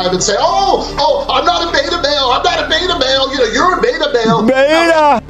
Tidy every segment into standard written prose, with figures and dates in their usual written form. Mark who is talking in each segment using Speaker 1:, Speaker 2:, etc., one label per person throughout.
Speaker 1: time and say, oh, I'm not a beta male. I'm not a beta male. You know, you're a beta male.
Speaker 2: Beta.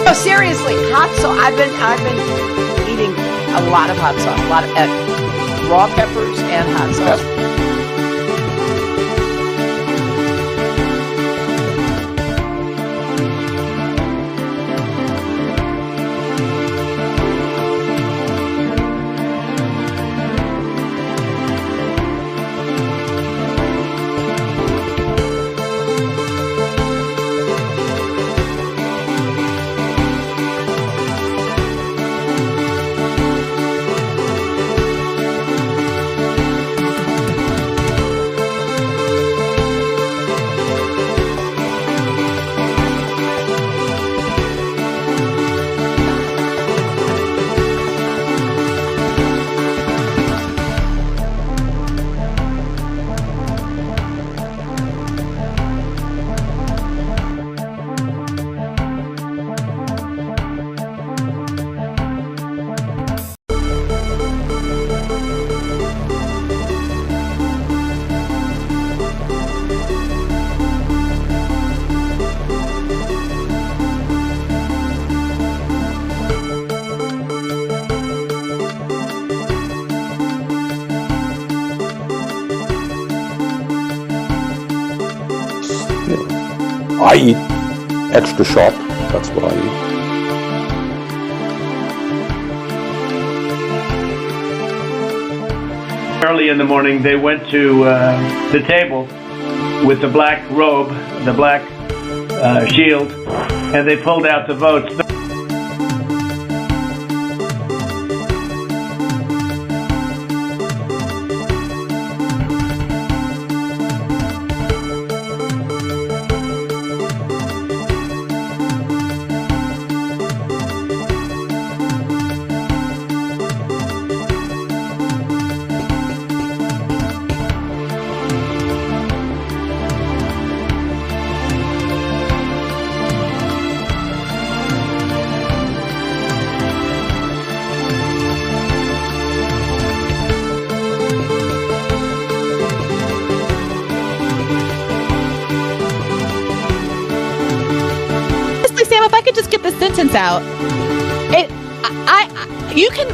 Speaker 3: No, seriously, hot sauce. I've been eating a lot of hot sauce, a lot of raw peppers and hot sauce.
Speaker 2: I eat extra sharp, that's what I eat.
Speaker 4: Early in the morning, they went to the table with the black robe, the black shield, and they pulled out the votes.
Speaker 5: Sam, if I could just get this sentence out,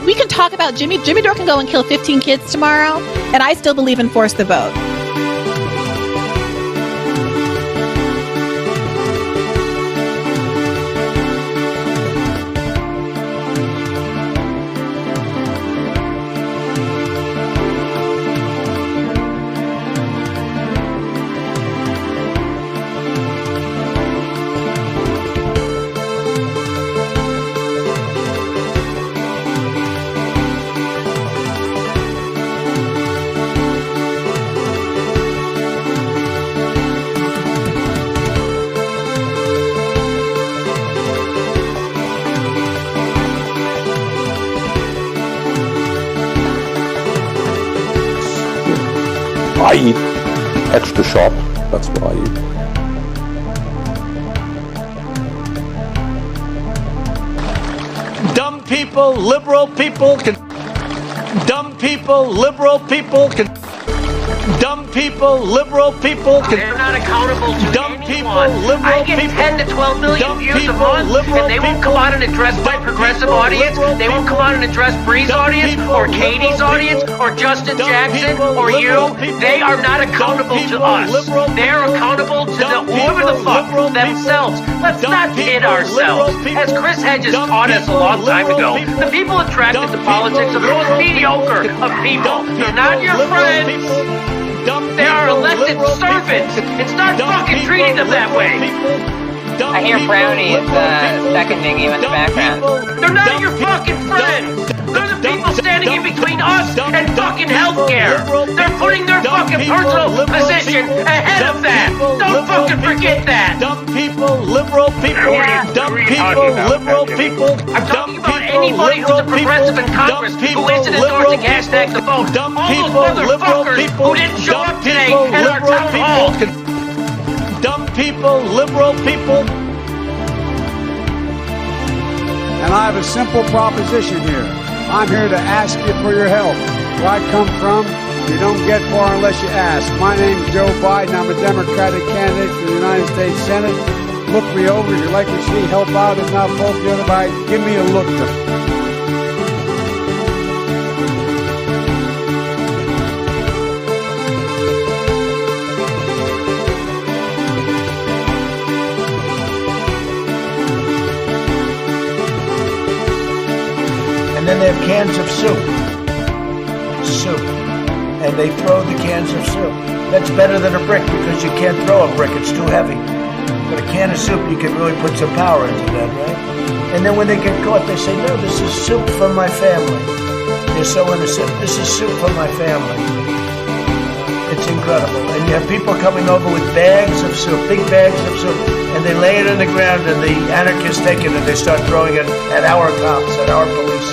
Speaker 5: we can talk about Jimmy Dore can go and kill 15 kids tomorrow, and I still believe in force the vote.
Speaker 2: I eat extra sharp, that's what I eat.
Speaker 4: Dumb people, liberal people, dumb
Speaker 6: people, liberal people can. Dumb people, liberal people can.
Speaker 7: They're not accountable to
Speaker 6: dumb
Speaker 7: anyone.
Speaker 6: People, liberal
Speaker 7: I get
Speaker 6: people,
Speaker 7: 10 to 12 million
Speaker 6: dumb
Speaker 7: views
Speaker 6: people,
Speaker 7: a month,
Speaker 6: liberal
Speaker 7: and they won't come out and address my progressive
Speaker 6: people,
Speaker 7: audience. They won't come out and address Bree's audience,
Speaker 6: people,
Speaker 7: or Katie's audience, or Justin Jackson,
Speaker 6: people,
Speaker 7: or you.
Speaker 6: people,
Speaker 7: They are not accountable
Speaker 6: people,
Speaker 7: to us.
Speaker 6: liberal
Speaker 7: They're accountable to the whoever the fuck
Speaker 6: liberal
Speaker 7: themselves. Let's
Speaker 6: dumb
Speaker 7: not kid
Speaker 6: people,
Speaker 7: ourselves.
Speaker 6: liberal
Speaker 7: As Chris Hedges
Speaker 6: dumb
Speaker 7: taught us a
Speaker 6: people,
Speaker 7: long time
Speaker 6: liberal
Speaker 7: ago,
Speaker 6: people,
Speaker 7: the people attracted to
Speaker 6: dumb
Speaker 7: politics are the
Speaker 6: people,
Speaker 7: most
Speaker 6: liberal
Speaker 7: mediocre of people. They're not your friends. They are elected servants, and start fucking treating them that way.
Speaker 8: I hear Brownie is seconding you in the background.
Speaker 7: They're not your fucking friends. They're the people standing in between us and fucking healthcare. They're putting their fucking personal position ahead of that. Don't fucking forget that.
Speaker 6: Dumb people, liberal people, dumb people, liberal people.
Speaker 7: I'm talking about anybody who's a progressive in Congress who isn't endorsing hashtag the vote. All those motherfuckers who didn't show up today at our town hall.
Speaker 6: Dumb people, liberal people.
Speaker 9: And I have a simple proposition here. I'm here to ask you for your help. Where I come from, you don't get far unless you ask. My name's Joe Biden. I'm a Democratic candidate for the United States Senate. Look me over. If you'd like to see help out, if not both the other way, give me a look.
Speaker 10: And then they have cans of soup. And they throw the cans of soup. That's better than a brick because you can't throw a brick, it's too heavy. But a can of soup, you can really put some power into that, right? And then when they get caught, they say, no, this is soup from my family. They're so innocent. This is soup from my family. It's incredible. And you have people coming over with bags of soup, big bags of soup, and they lay it on the ground, and the anarchists take it and they start throwing it at our cops, at our police.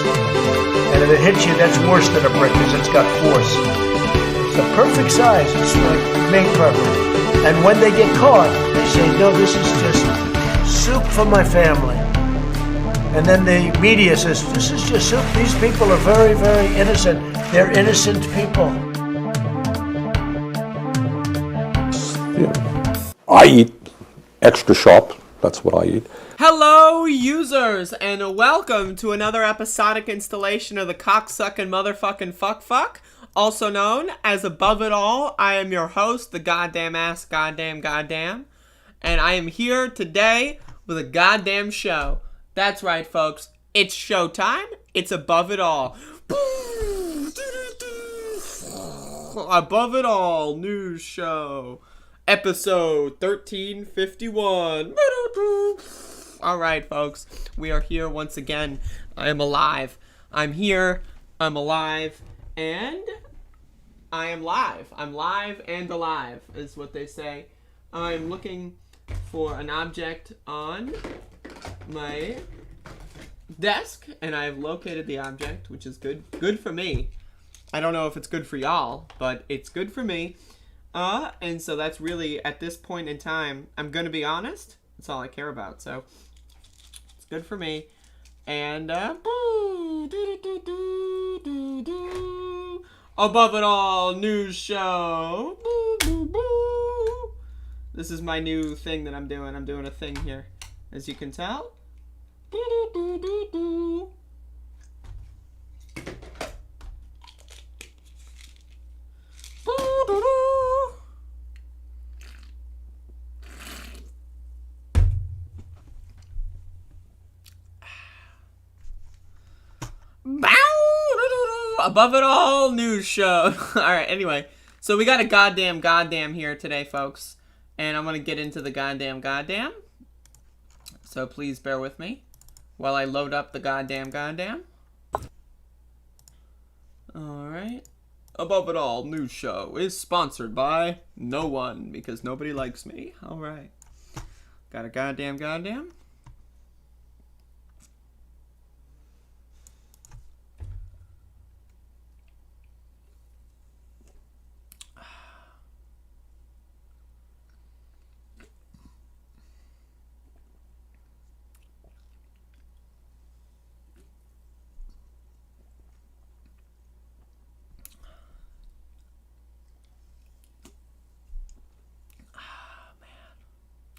Speaker 10: And if it hits you, that's worse than a brick because it's got force. It's the perfect size. It's like made perfect. And when they get caught, they say, no, this is just soup for my family. And then the media says, this is just soup. These people are very, very innocent. They're innocent people.
Speaker 2: I eat extra sharp. That's what I eat.
Speaker 11: Hello, users, and welcome to another episodic installation of the cocksucking motherfucking fuck, also known as Above It All. I am your host, the goddamn ass goddamn, and I am here today with a goddamn show. That's right, folks. It's showtime. It's Above It All. Above It All news show. Episode 1351. Alright, folks. We are here once again. I am alive. I'm here. I'm alive. And I am live. I'm live and alive, is what they say. I'm looking for an object on my desk, and I've located the object, which is good. Good for me. I don't know if it's good for y'all, but it's good for me. And so that's really, at this point in time, I'm gonna be honest, that's all I care about, so it's good for me. And, Above It All news show. This is my new thing that I'm doing. I'm doing a thing here, as you can tell. Above It All news show. Alright, anyway. So we got a goddamn here today, folks. And I'm going to get into the goddamn. So please bear with me while I load up the goddamn. Alright. Above It All news show is sponsored by no one because nobody likes me. Alright. Got a goddamn.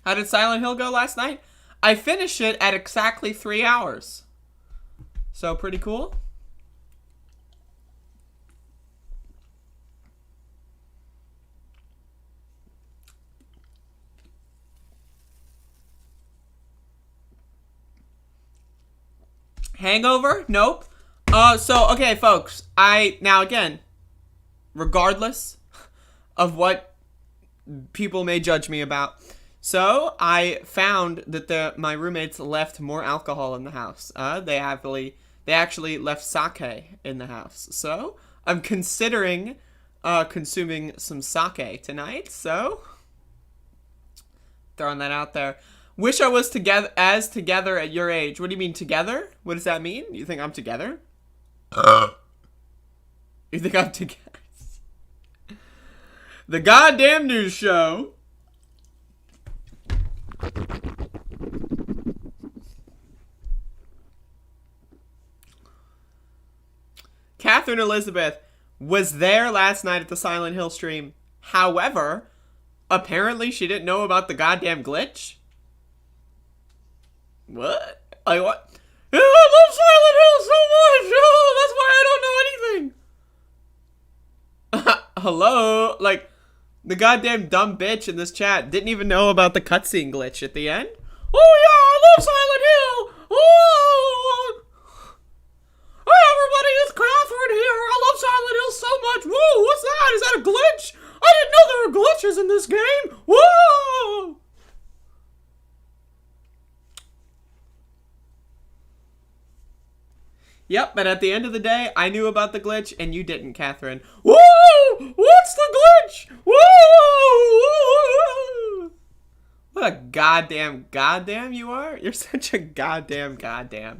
Speaker 11: How did Silent Hill go last night? I finished it at exactly 3 hours. So pretty cool. Hangover? Nope. Okay, folks. Now again, regardless of what people may judge me about, so I found that my roommates left more alcohol in the house. They actually left sake in the house. So I'm considering consuming some sake tonight. So throwing that out there. Wish I was together at your age. What do you mean together? What does that mean? You think I'm together? You think I'm together? The goddamn news show. Catherine Elizabeth was there last night at the Silent Hill stream. However, apparently she didn't know about the goddamn glitch. What? Like what? Yeah, I love Silent Hill so much. Oh, that's why I don't know anything. Hello? Like, the goddamn dumb bitch in this chat didn't even know about the cutscene glitch at the end. Oh yeah, I love Silent Hill. Oh, hey everybody, it's Catherine here. I love Silent Hill so much. Whoa, what's that? Is that a glitch? I didn't know there were glitches in this game. Whoa. Yep, but at the end of the day, I knew about the glitch, and you didn't, Catherine. Whoa! What's the glitch? Whoa! What a goddamn you are? You're such a goddamn.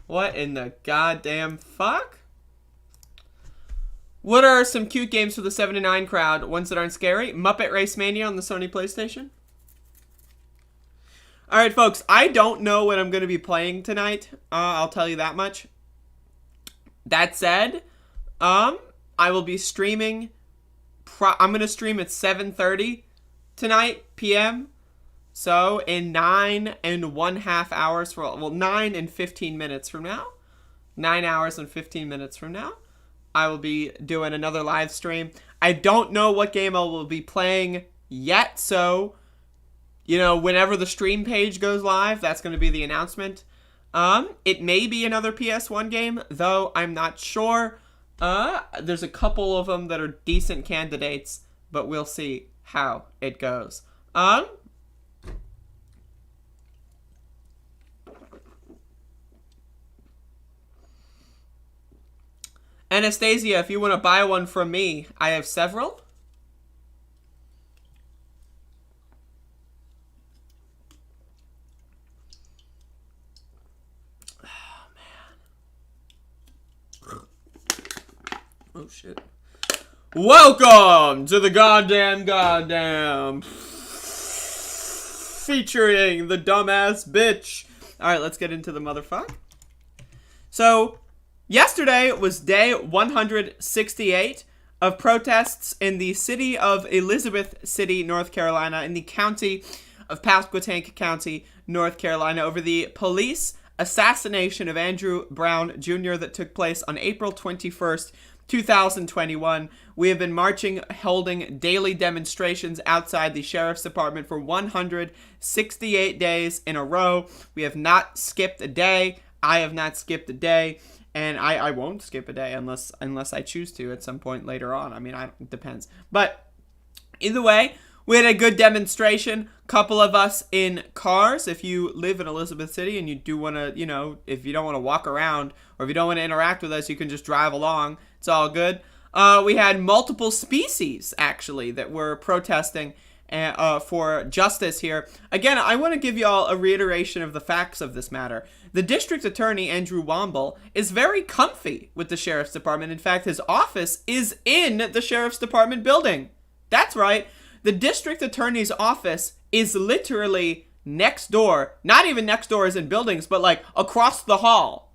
Speaker 11: What in the goddamn fuck? What are some cute games for the 7 to 9 crowd? Ones that aren't scary? Muppet Race Mania on the Sony PlayStation? Alright, folks, I don't know what I'm going to be playing tonight. I'll tell you that much. That said, I will be streaming. I'm going to stream at 7:30 tonight, p.m. So in 9.5 hours, 9 and 15 minutes from now, 9 hours and 15 minutes from now, I will be doing another live stream. I don't know what game I will be playing yet, so, you know, whenever the stream page goes live, that's going to be the announcement. It may be another PS1 game, though I'm not sure. There's a couple of them that are decent candidates, but we'll see how it goes. Anastasia, if you want to buy one from me, I have several. Oh, shit. Welcome to the goddamn featuring the dumbass bitch. Alright, let's get into the motherfucker. So, yesterday was day 168 of protests in the city of Elizabeth City, North Carolina, in the county of Pasquotank County, North Carolina, over the police assassination of Andrew Brown Jr. that took place on April 21st, 2021. We have been marching, holding daily demonstrations outside the Sheriff's Department for 168 days in a row. We have not skipped a day. I have not skipped a day, and I won't skip a day unless I choose to at some point later on. I mean, it depends. But either way, we had a good demonstration. Couple of us in cars. If you live in Elizabeth City and you do want to, you know, if you don't want to walk around or if you don't want to interact with us, you can just drive along. It's all good. We had multiple species, actually, that were protesting for justice here. Again, I want to give you all a reiteration of the facts of this matter. The district attorney, Andrew Womble, is very comfy with the Sheriff's Department. In fact, his office is in the Sheriff's Department building. That's right. The district attorney's office is literally next door. Not even next door as in buildings, but like across the hall.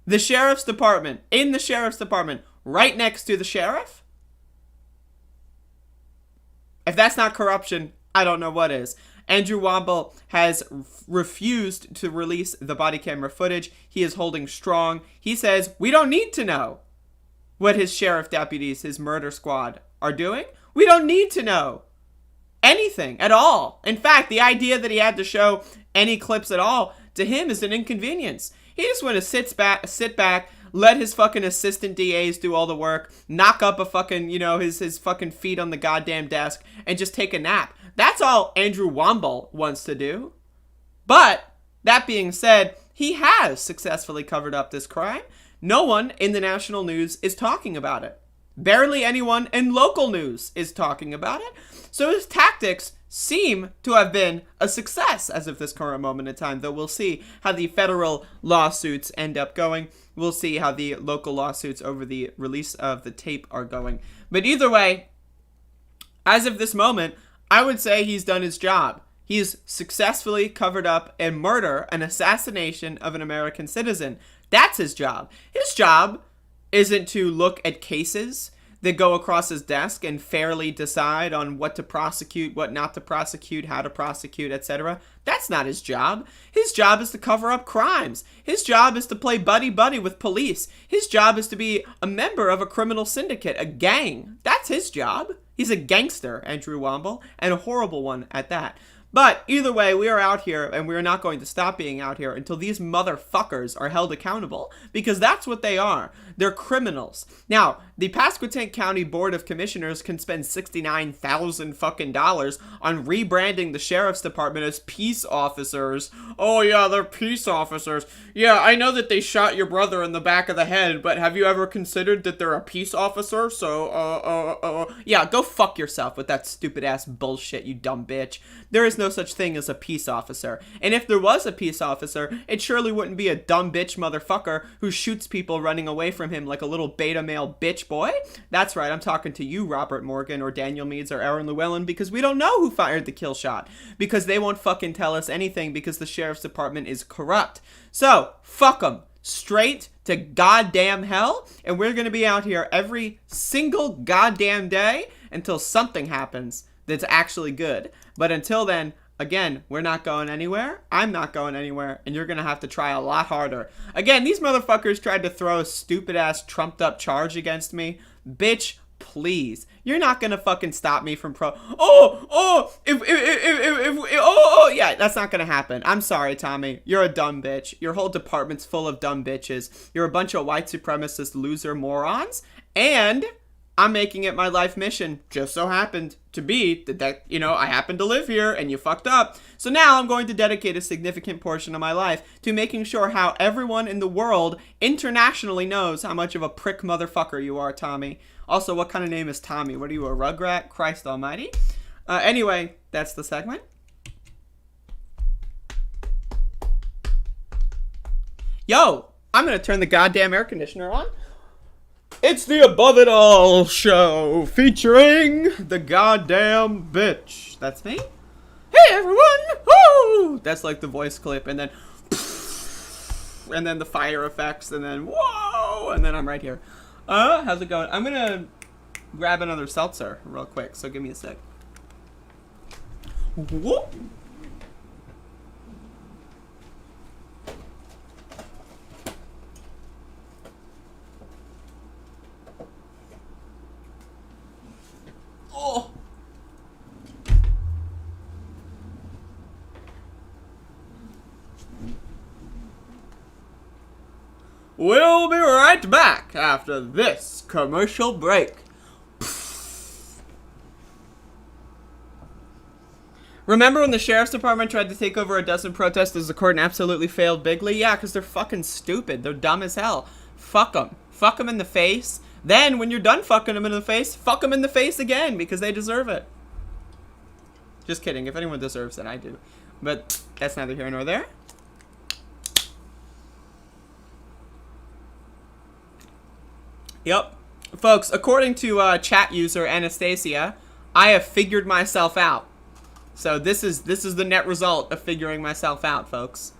Speaker 11: The Sheriff's Department, in the Sheriff's Department, right next to the sheriff? If that's not corruption, I don't know what is. Andrew Womble has refused to release the body camera footage. He is holding strong. He says, we don't need to know what his sheriff deputies, his murder squad, are doing. We don't need to know anything at all. In fact, the idea that he had to show any clips at all, to him, is an inconvenience. He just want to sit back, let his fucking assistant DAs do all the work, knock up a fucking, you know, his fucking feet on the goddamn desk, and just take a nap. That's all Andrew Womble wants to do. But, that being said, he has successfully covered up this crime. No one in the national news is talking about it. Barely anyone in local news is talking about it. So his tactics seem to have been a success as of this current moment in time, though we'll see how the federal lawsuits end up going. We'll see how the local lawsuits over the release of the tape are going. But either way, as of this moment, I would say he's done his job. He's successfully covered up a murder, an assassination of an American citizen. That's his job. His job isn't to look at cases that go across his desk and fairly decide on what to prosecute, what not to prosecute, how to prosecute, etc. That's not his job. His job is to cover up crimes. His job is to play buddy-buddy with police. His job is to be a member of a criminal syndicate, a gang. That's his job. He's a gangster, Andrew Womble, and a horrible one at that. But either way, we are out here, and we are not going to stop being out here until these motherfuckers are held accountable, because that's what they are. They're criminals. Now, the Pasquotank County Board of Commissioners can spend $69,000 fucking dollars on rebranding the sheriff's department as peace officers. Oh yeah, they're peace officers. Yeah, I know that they shot your brother in the back of the head, but have you ever considered that they're a peace officer? So, yeah, go fuck yourself with that stupid ass bullshit, you dumb bitch. There is no such thing as a peace officer. And if there was a peace officer, it surely wouldn't be a dumb bitch motherfucker who shoots people running away from him like a little beta male bitch boy. That's right, I'm talking to you, Robert Morgan or Daniel Meads or Aaron Llewellyn, because we don't know who fired the kill shot. Because they won't fucking tell us anything because the sheriff's department is corrupt. So, fuck them. Straight to goddamn hell. And we're gonna be out here every single goddamn day until something happens that's actually good. But until then, again, we're not going anywhere. I'm not going anywhere. And you're going to have to try a lot harder. Again, these motherfuckers tried to throw a stupid-ass, trumped-up charge against me. Bitch, please. You're not going to fucking stop me from yeah, that's not going to happen. I'm sorry, Tommy. You're a dumb bitch. Your whole department's full of dumb bitches. You're a bunch of white supremacist loser morons. And I'm making it my life mission. Just so happened to be that, you know, I happen to live here and you fucked up. So now I'm going to dedicate a significant portion of my life to making sure how everyone in the world internationally knows how much of a prick motherfucker you are, Tommy. Also, what kind of name is Tommy? What are you, a rugrat? Christ almighty. Anyway, that's the segment. Yo, I'm going to turn the goddamn air conditioner on. It's the Above It All show featuring the goddamn bitch. That's me. Hey everyone! Woo! That's like the voice clip, and then the fire effects, and then whoa, and then I'm right here. How's it going? I'm gonna grab another seltzer real quick, so give me a sec. Whoop. Oh. We'll be right back after this commercial break. Remember when the sheriff's department tried to take over a dozen protesters the court and absolutely failed bigly? Yeah, because they're fucking stupid. They're dumb as hell. Fuck them. Fuck them in the face. Then, when you're done fucking them in the face, fuck them in the face again, because they deserve it. Just kidding. If anyone deserves it, I do. But that's neither here nor there. Yep. Folks, according to chat user Anastasia, I have figured myself out. So this is the net result of figuring myself out, folks.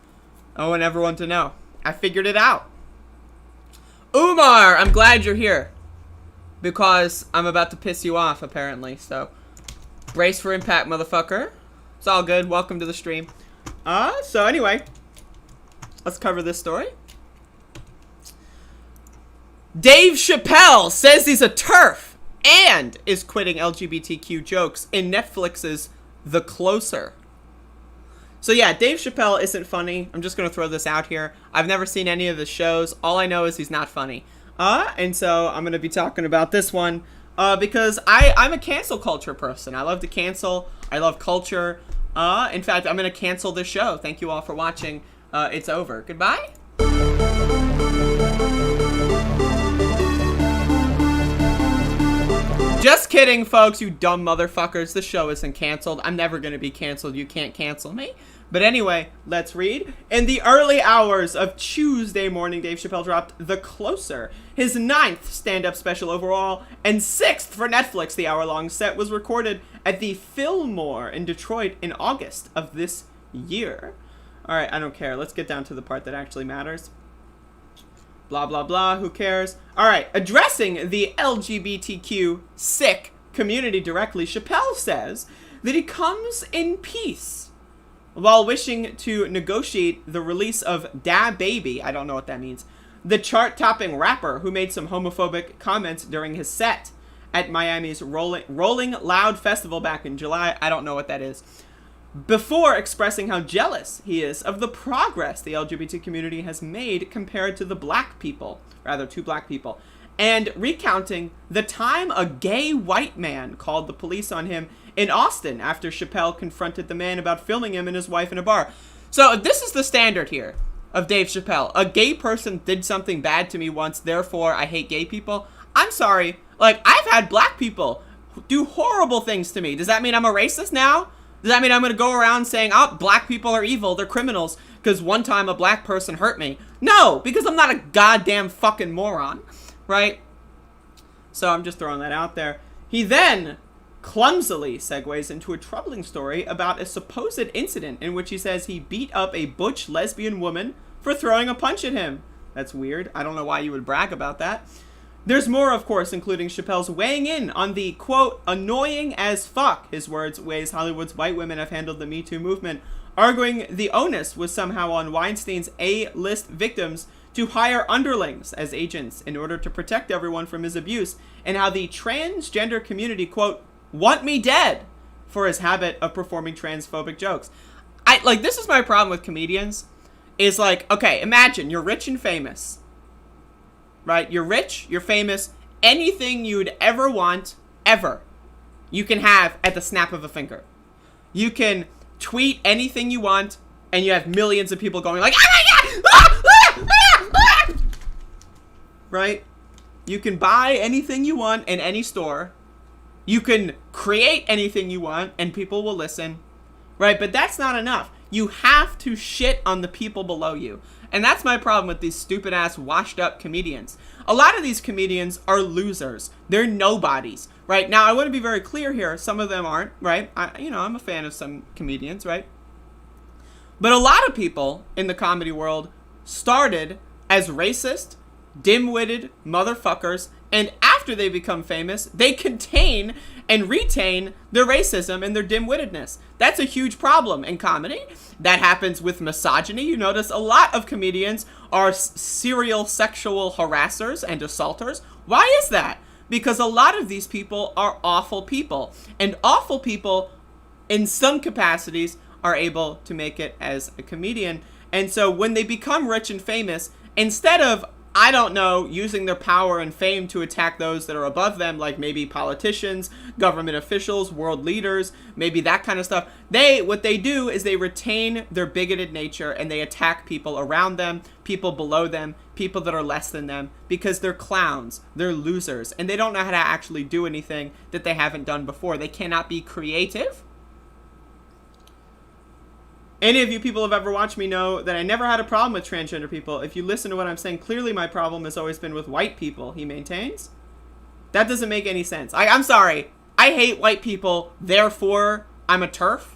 Speaker 11: I want everyone to know. I figured it out. Umar, I'm glad you're here. Because I'm about to piss you off, apparently. So, brace for impact, motherfucker. It's all good. Welcome to the stream. So anyway, let's cover this story. Dave Chappelle says he's a TERF and is quitting LGBTQ jokes in Netflix's The Closer. So yeah, Dave Chappelle isn't funny. I'm just going to throw this out here. I've never seen any of his shows. All I know is he's not funny. And so I'm going to be talking about this one because I'm a cancel culture person. I love to cancel. I love culture. In fact, I'm going to cancel this show. Thank you all for watching. It's over. Goodbye. Just kidding, folks, you dumb motherfuckers. The show isn't canceled. I'm never going to be canceled. You can't cancel me. But anyway, let's read. In the early hours of Tuesday morning, Dave Chappelle dropped The Closer, his 9th stand-up special overall, and 6th for Netflix. The hour-long set was recorded at the Fillmore in Detroit in August of this year. All right, I don't care. Let's get down to the part that actually matters. Blah, blah, blah. Who cares? All right. Addressing the LGBTQ sick community directly, Chappelle says that he comes in peace while wishing to negotiate the release of Da Baby. I don't know what that means. The chart-topping rapper who made some homophobic comments during his set at Miami's Rolling Loud Festival back in July. I don't know what that is. Before expressing how jealous he is of the progress the LGBT community has made compared to the black people, rather two black people, and recounting the time a gay white man called the police on him in Austin after Chappelle confronted the man about filming him and his wife in a bar. So this is the standard here of Dave Chappelle. A gay person did something bad to me once, therefore I hate gay people. I'm sorry, like, I've had black people do horrible things to me. Does that mean I'm a racist now? Does that mean I'm going to go around saying, oh, black people are evil, they're criminals, because one time a black person hurt me? No, because I'm not a goddamn fucking moron, right? So I'm just throwing that out there. He then clumsily segues into a troubling story about a supposed incident in which he says he beat up a butch lesbian woman for throwing a punch at him. That's weird. I don't know why you would brag about that. There's more, of course, including Chappelle's weighing in on the, quote, annoying as fuck, his words, ways Hollywood's white women have handled the Me Too movement, arguing the onus was somehow on Weinstein's A-list victims to hire underlings as agents in order to protect everyone from his abuse, and how the transgender community, quote, want me dead for his habit of performing transphobic jokes. This is my problem with comedians, is like, okay, imagine you're rich and famous. Right? You're rich, you're famous, anything you'd ever want, ever, you can have at the snap of a finger. You can tweet anything you want, and you have millions of people going like, oh my God! Ah! Ah! Ah! Ah! Right? You can buy anything you want in any store. You can create anything you want, and people will listen. Right? But that's not enough. You have to shit on the people below you. And that's my problem with these stupid-ass, washed-up comedians. A lot of these comedians are losers. They're nobodies, right? Now, I want to be very clear here. Some of them aren't, right? I'm a fan of some comedians, right? But a lot of people in the comedy world started as racist, dim-witted motherfuckers, and after they become famous, they contain and retain their racism and their dim-wittedness. That's a huge problem in comedy. That happens with misogyny. You notice a lot of comedians are serial sexual harassers and assaulters. Why is that? Because a lot of these people are awful people. And awful people, in some capacities, are able to make it as a comedian. And so when they become rich and famous, instead of, I don't know, using their power and fame to attack those that are above them, like maybe politicians, government officials, world leaders, maybe that kind of stuff. What they do is they retain their bigoted nature and they attack people around them, people below them, people that are less than them, because they're clowns, they're losers, and they don't know how to actually do anything that they haven't done before. They cannot be creative. Any of you people have ever watched me know that I never had a problem with transgender people. If you listen to what I'm saying, clearly my problem has always been with white people, he maintains. That doesn't make any sense. I'm sorry. I hate white people, therefore I'm a TERF?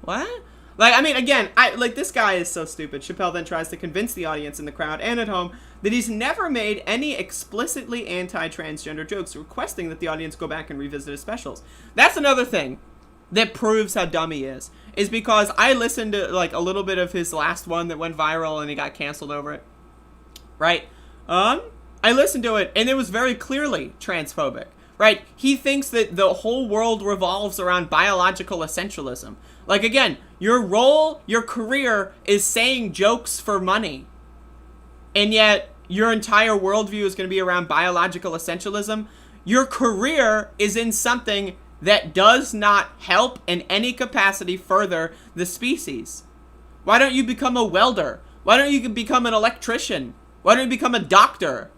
Speaker 11: What? Again, this guy is so stupid. Chappelle then tries to convince the audience in the crowd and at home that he's never made any explicitly anti-transgender jokes, requesting that the audience go back and revisit his specials. That's another thing. that proves how dumb he is because I listened to like a little bit of his last one that went viral and he got canceled over it. Right? I listened to it and it was very clearly transphobic. Right? He thinks that the whole world revolves around biological essentialism. Like, again, your role, your career is saying jokes for money. And yet, your entire worldview is going to be around biological essentialism. Your career is in something that does not help in any capacity further the species. Why don't you become a welder? Why don't you become an electrician? Why don't you become a doctor?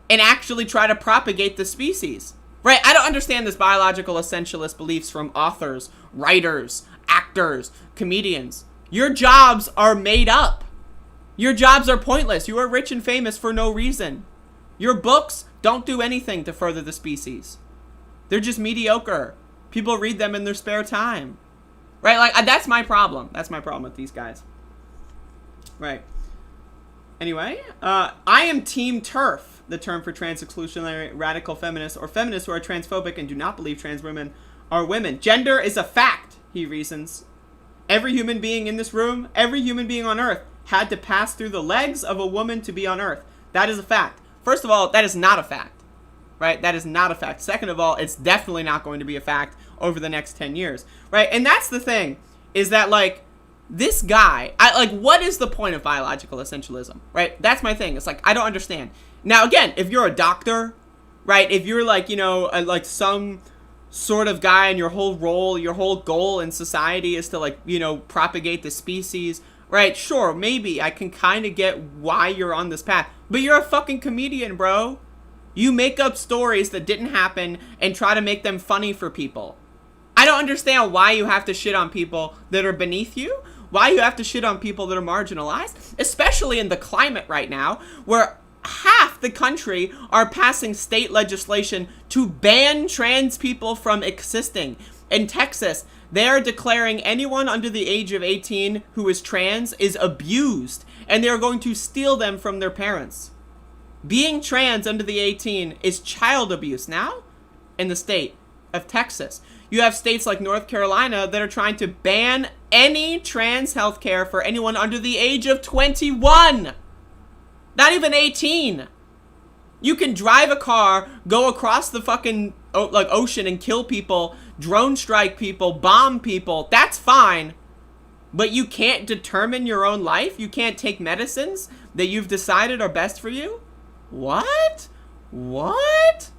Speaker 11: And actually try to propagate the species. Right? I don't understand this biological essentialist beliefs from authors, writers, actors, comedians. Your jobs are made up. Your jobs are pointless. You are rich and famous for no reason. Your books don't do anything to further the species. They're just mediocre. People read them in their spare time. Right? Like, that's my problem. That's my problem with these guys. Right. Anyway, I am Team TERF, the term for trans-exclusionary radical feminists, or feminists who are transphobic and do not believe trans women are women. Gender is a fact, he reasons. Every human being in this room, every human being on Earth, had to pass through the legs of a woman to be on Earth. That is a fact. First of all, that is not a fact. Right? That is not a fact. Second of all, it's definitely not going to be a fact over the next 10 years. Right? And that's the thing, is that, like, this guy, what is the point of biological essentialism, right? That's my thing. It's like, I don't understand. Now, again, if you're a doctor, right? If you're like, like some sort of guy and your whole role, your whole goal in society is to like, propagate the species, right? Sure, maybe I can kind of get why you're on this path, but you're a fucking comedian, bro. You make up stories that didn't happen and try to make them funny for people. I don't understand why you have to shit on people that are beneath you. Why you have to shit on people that are marginalized, especially in the climate right now, where half the country are passing state legislation to ban trans people from existing. In Texas, they are declaring anyone under the age of 18 who is trans is abused, and they are going to steal them from their parents. Being trans under the 18 is child abuse now in the state of Texas. You have states like North Carolina that are trying to ban any trans healthcare for anyone under the age of 21. Not even 18. You can drive a car, go across the fucking ocean and kill people, drone strike people, bomb people. That's fine. But you can't determine your own life? You can't take medicines that you've decided are best for you? What? What?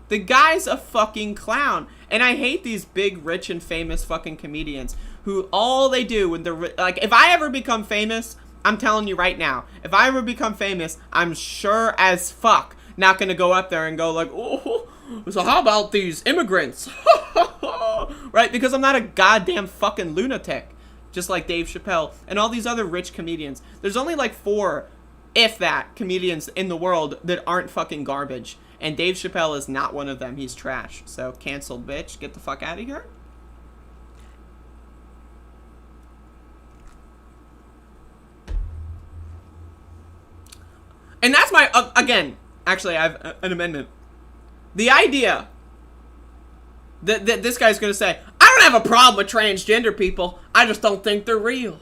Speaker 11: The guy's a fucking clown. And I hate these big, rich, and famous fucking comedians who all they do when they're like, if I ever become famous, I'm telling you right now, if I ever become famous, I'm sure as fuck not gonna go up there and go like, oh, so how about these immigrants? Right? Because I'm not a goddamn fucking lunatic. Just like Dave Chappelle and all these other rich comedians. There's only like 4, if that, comedians in the world that aren't fucking garbage. And Dave Chappelle is not one of them. He's trash. So, canceled, bitch. Get the fuck out of here. And that's my, again, actually, I have an amendment. The idea that this guy's going to say, I don't have a problem with transgender people. I just don't think they're real.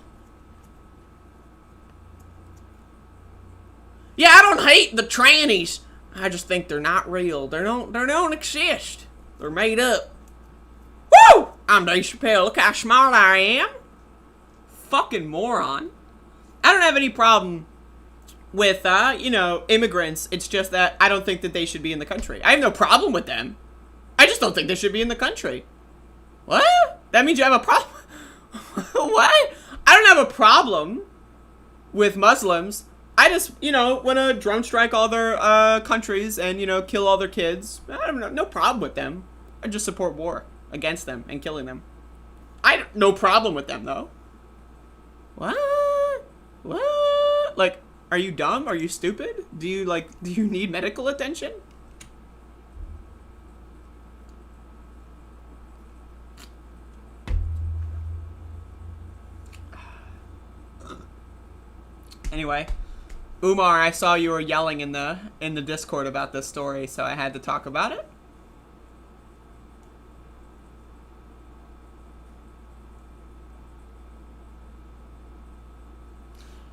Speaker 11: Yeah, I don't hate the trannies. I just think they're not real. They don't exist. They're made up. Woo! I'm Dave Chappelle. Look how smart I am. Fucking moron. I don't have any problem with, immigrants. It's just that I don't think that they should be in the country. I have no problem with them. I just don't think they should be in the country. What? That means you have a problem? What? I don't have a problem with Muslims. I just, want to drone strike all their countries and, kill all their kids. I have no problem with them. I just support war against them and killing them. I have no problem with them, though. What? What? Like, are you dumb? Are you stupid? Do you need medical attention? Anyway. Umar, I saw you were yelling in the Discord about this story, so I had to talk about it.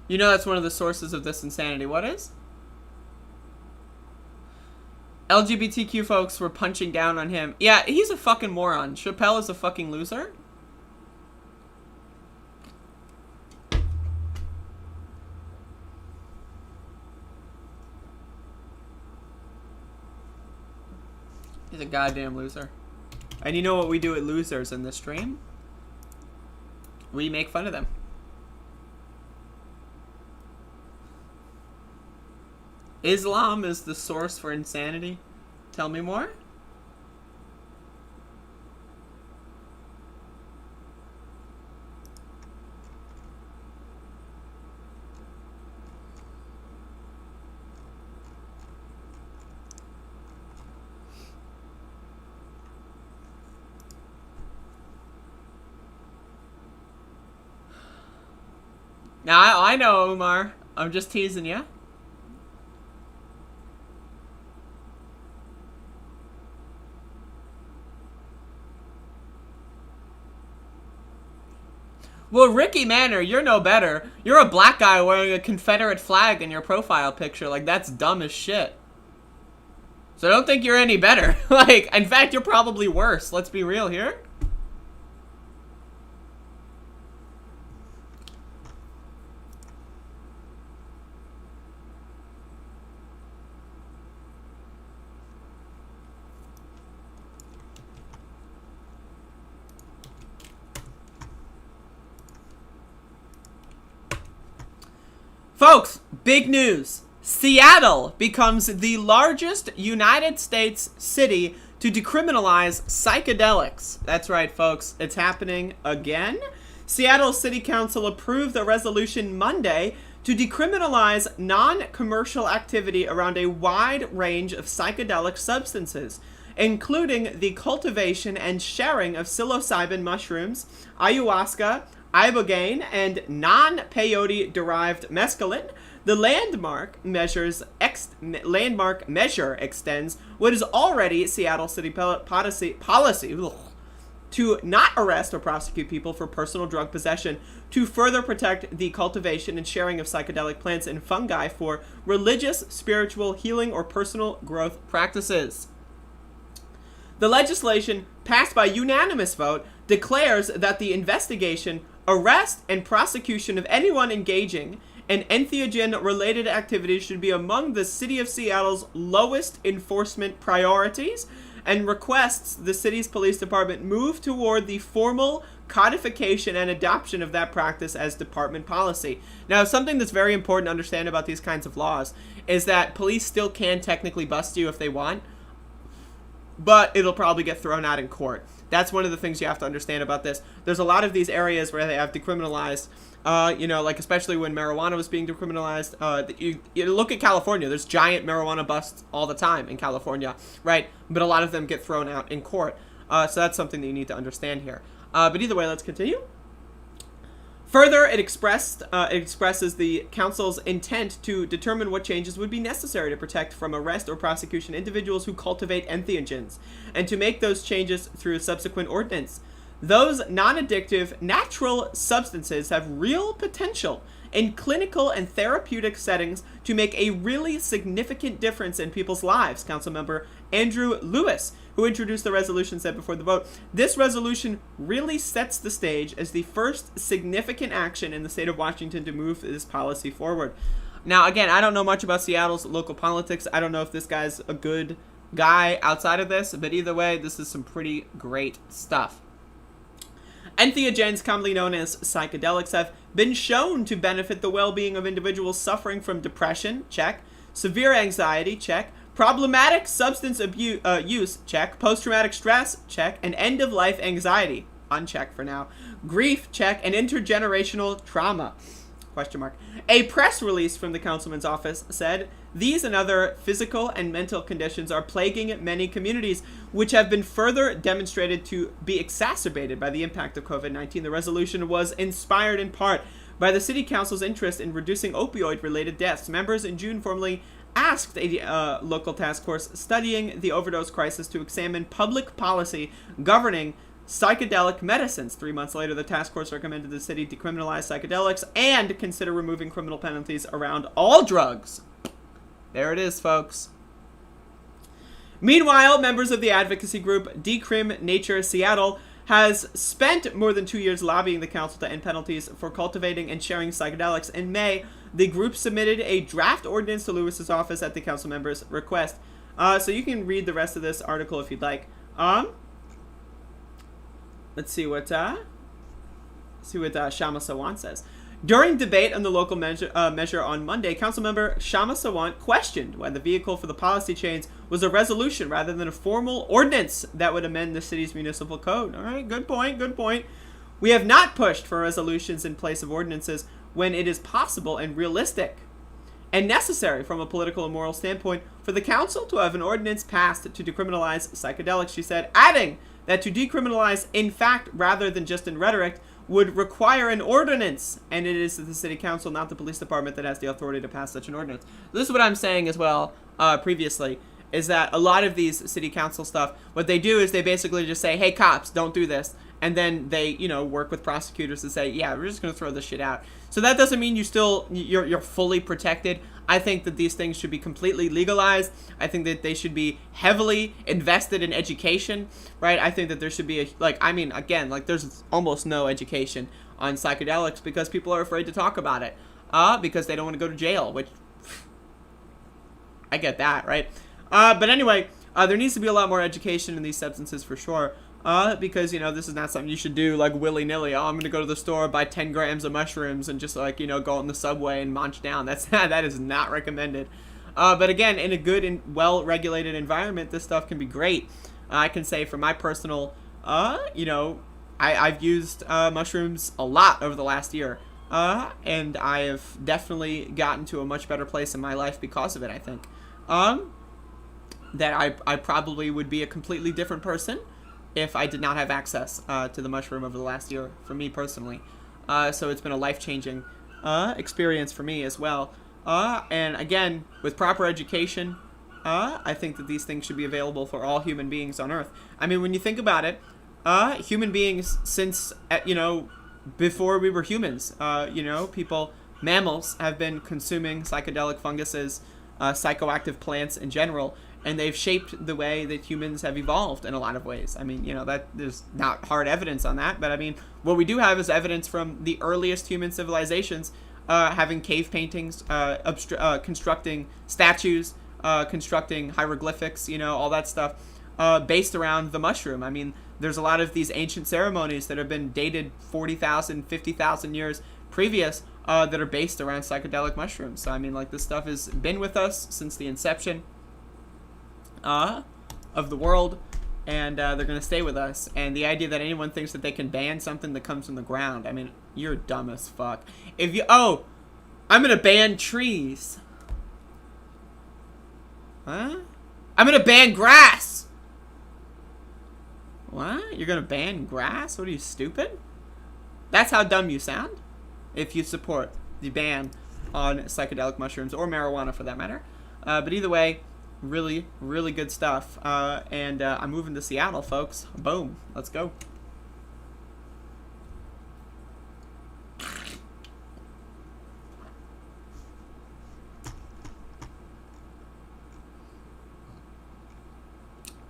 Speaker 11: You know that's one of the sources of this insanity. What is? LGBTQ folks were punching down on him. Yeah, he's a fucking moron. Chappelle is a fucking loser. He's a goddamn loser. And you know what we do at losers in this stream? We make fun of them. Islam is the source for insanity. Tell me more. Now, I know, Umar. I'm just teasing you. Well, Ricky Manor, you're no better. You're a black guy wearing a Confederate flag in your profile picture. Like, that's dumb as shit. So I don't think you're any better. Like, in fact, you're probably worse. Let's be real here. Folks, big news. Seattle becomes the largest United States city to decriminalize psychedelics. That's right, folks. It's happening again. Seattle City Council approved a resolution Monday to decriminalize non-commercial activity around a wide range of psychedelic substances, including the cultivation and sharing of psilocybin mushrooms, ayahuasca, ibogaine, and non-peyote-derived mescaline. The landmark measure extends what is already Seattle City policy to not arrest or prosecute people for personal drug possession, to further protect the cultivation and sharing of psychedelic plants and fungi for religious, spiritual, healing, or personal growth practices. The legislation, passed by unanimous vote, declares that the investigation, arrest, and prosecution of anyone engaging in entheogen-related activities should be among the City of Seattle's lowest enforcement priorities, and requests the city's police department move toward the formal codification and adoption of that practice as department policy. Now, something that's very important to understand about these kinds of laws is that police still can technically bust you if they want, but it'll probably get thrown out in court. That's one of the things you have to understand about this. There's a lot of these areas where they have decriminalized, like especially when marijuana was being decriminalized. You look at California, there's giant marijuana busts all the time in California, right? But a lot of them get thrown out in court. So that's something that you need to understand here. But either way, let's continue. Further, it expresses the council's intent to determine what changes would be necessary to protect from arrest or prosecution individuals who cultivate entheogens, and to make those changes through a subsequent ordinance. Those non-addictive, natural substances have real potential in clinical and therapeutic settings to make a really significant difference in people's lives, Councilmember Andrew Lewis, who introduced the resolution, said before the vote. This resolution really sets the stage as the first significant action in the state of Washington to move this policy forward. Now, again, I don't know much about Seattle's local politics. I don't know if this guy's a good guy outside of this, but either way, this is some pretty great stuff. Entheogens, commonly known as psychedelics, have been shown to benefit the well-being of individuals suffering from depression, check, severe anxiety, check, problematic substance abuse, use, check, post-traumatic stress, check, and end-of-life anxiety, uncheck for now, grief, check, and intergenerational trauma, question mark. A press release from the councilman's office said, these and other physical and mental conditions are plaguing many communities, which have been further demonstrated to be exacerbated by the impact of COVID-19. The resolution was inspired in part by the city council's interest in reducing opioid-related deaths. Members in June formally asked a local task force studying the overdose crisis to examine public policy governing psychedelic medicines. 3 months later, the task force recommended the city decriminalize psychedelics and consider removing criminal penalties around all drugs. There it is, folks. Meanwhile, members of the advocacy group Decrim Nature Seattle has spent more than 2 years lobbying the council to end penalties for cultivating and sharing psychedelics. In May, the group submitted a draft ordinance to Lewis's office at the council members' request. So you can read the rest of this article if you'd like. Let's see what Shama Sawant says. During debate on the local measure on Monday, Councilmember Shama Sawant questioned why the vehicle for the policy change was a resolution rather than a formal ordinance that would amend the city's municipal code. All right, good point, good point. We have not pushed for resolutions in place of ordinances when it is possible and realistic and necessary from a political and moral standpoint for the council to have an ordinance passed to decriminalize psychedelics, she said, adding that to decriminalize in fact rather than just in rhetoric would require an ordinance, and it is the city council, not the police department, that has the authority to pass such an ordinance. This is what I'm saying as well previously, is that a lot of these city council stuff, what they do is they basically just say, hey, cops, don't do this. And then they, you know, work with prosecutors to say, yeah, we're just going to throw this shit out. So that doesn't mean you're fully protected. I think that these things should be completely legalized. I think that they should be heavily invested in education, right? I think that there should be there's almost no education on psychedelics because people are afraid to talk about it, because they don't want to go to jail, which I get that, right? But anyway, there needs to be a lot more education in these substances for sure. Because, you know, this is not something you should do, like, willy-nilly. Oh, I'm going to go to the store, buy 10 grams of mushrooms, and just, like, you know, go on the subway and munch down. That is not recommended. But again, in a good and well-regulated environment, this stuff can be great. I can say for my personal, I've used mushrooms a lot over the last year. And I have definitely gotten to a much better place in my life because of it, I think. That I probably would be a completely different person if I did not have access to the mushroom over the last year, for me personally. So it's been a life-changing experience for me as well. And again, with proper education, I think that these things should be available for all human beings on Earth. I mean, when you think about it, human beings since, before we were humans, mammals have been consuming psychedelic funguses, psychoactive plants in general, and they've shaped the way that humans have evolved in a lot of ways. I mean, that there's not hard evidence on that, but I mean, what we do have is evidence from the earliest human civilizations, having cave paintings, constructing statues, constructing hieroglyphics, all that stuff, based around the mushroom. I mean, there's a lot of these ancient ceremonies that have been dated 40,000, 50,000 years previous, that are based around psychedelic mushrooms. So I mean, like, this stuff has been with us since the inception of the world, and they're going to stay with us. And the idea that anyone thinks that they can ban something that comes from the ground, I mean, you're dumb as fuck. I'm going to ban trees. Huh? I'm going to ban grass. What? You're going to ban grass? What are you, stupid? That's how dumb you sound if you support the ban on psychedelic mushrooms, or marijuana for that matter. But either way, really, really good stuff. And I'm moving to Seattle, folks. Boom. Let's go.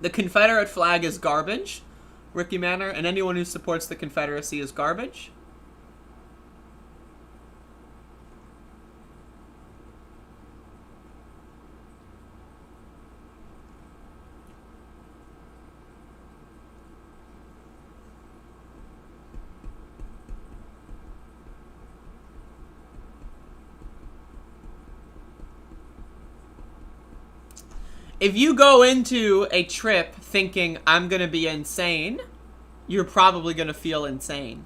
Speaker 11: The Confederate flag is garbage, Ricky Manor, and anyone who supports the Confederacy is garbage. If you go into a trip thinking, I'm going to be insane, you're probably going to feel insane.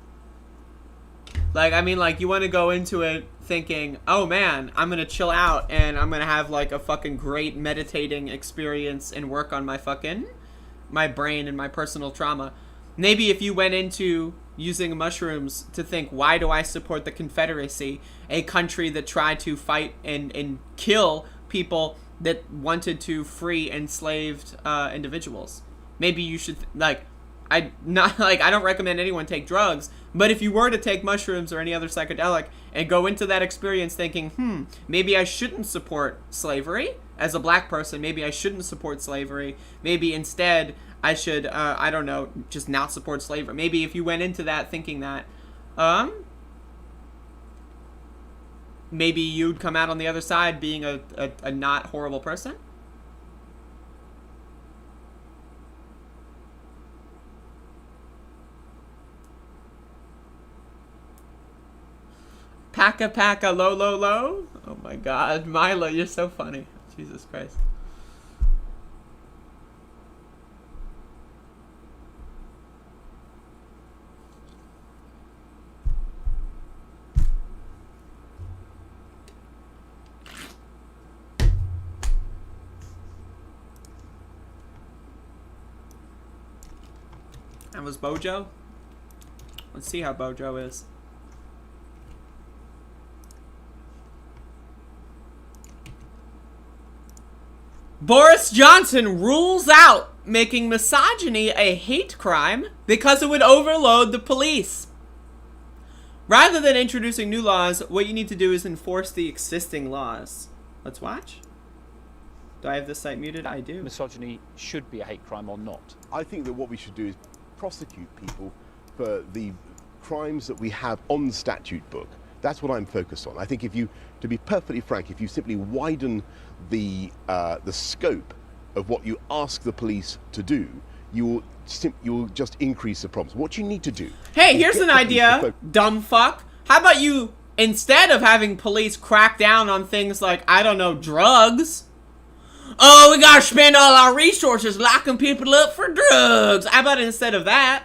Speaker 11: Like, I mean, like, you want to go into it thinking, oh man, I'm going to chill out and I'm going to have like a fucking great meditating experience and work on my brain and my personal trauma. Maybe if you went into using mushrooms to think, why do I support the Confederacy, a country that tried to fight and kill people that wanted to free enslaved individuals. Maybe you should, I don't recommend anyone take drugs, but if you were to take mushrooms or any other psychedelic and go into that experience thinking, maybe I shouldn't support slavery as a black person, maybe I shouldn't support slavery, maybe instead I should, I don't know, just not support slavery. Maybe if you went into that thinking that, maybe you'd come out on the other side being a not horrible person. Paka paka low low low. Oh my god, Milo, you're so funny. Jesus Christ. That was Bojo. Let's see how Bojo is. Boris Johnson rules out making misogyny a hate crime because it would overload the police. Rather than introducing new laws, what you need to do is enforce the existing laws. Let's watch. Do I have this site muted? I do.
Speaker 12: Misogyny should be a hate crime or not?
Speaker 13: I think that what we should do is prosecute people for the crimes that we have on the statute book. That's what I'm focused on. I think if you, to be perfectly frank, if you simply widen the scope of what you ask the police to do, you'll just increase the problems. What you need to do.
Speaker 11: Hey, here's an idea, dumb fuck. How about you, instead of having police crack down on things like, I don't know, drugs. Oh, we gotta spend all our resources locking people up for drugs. How about instead of that,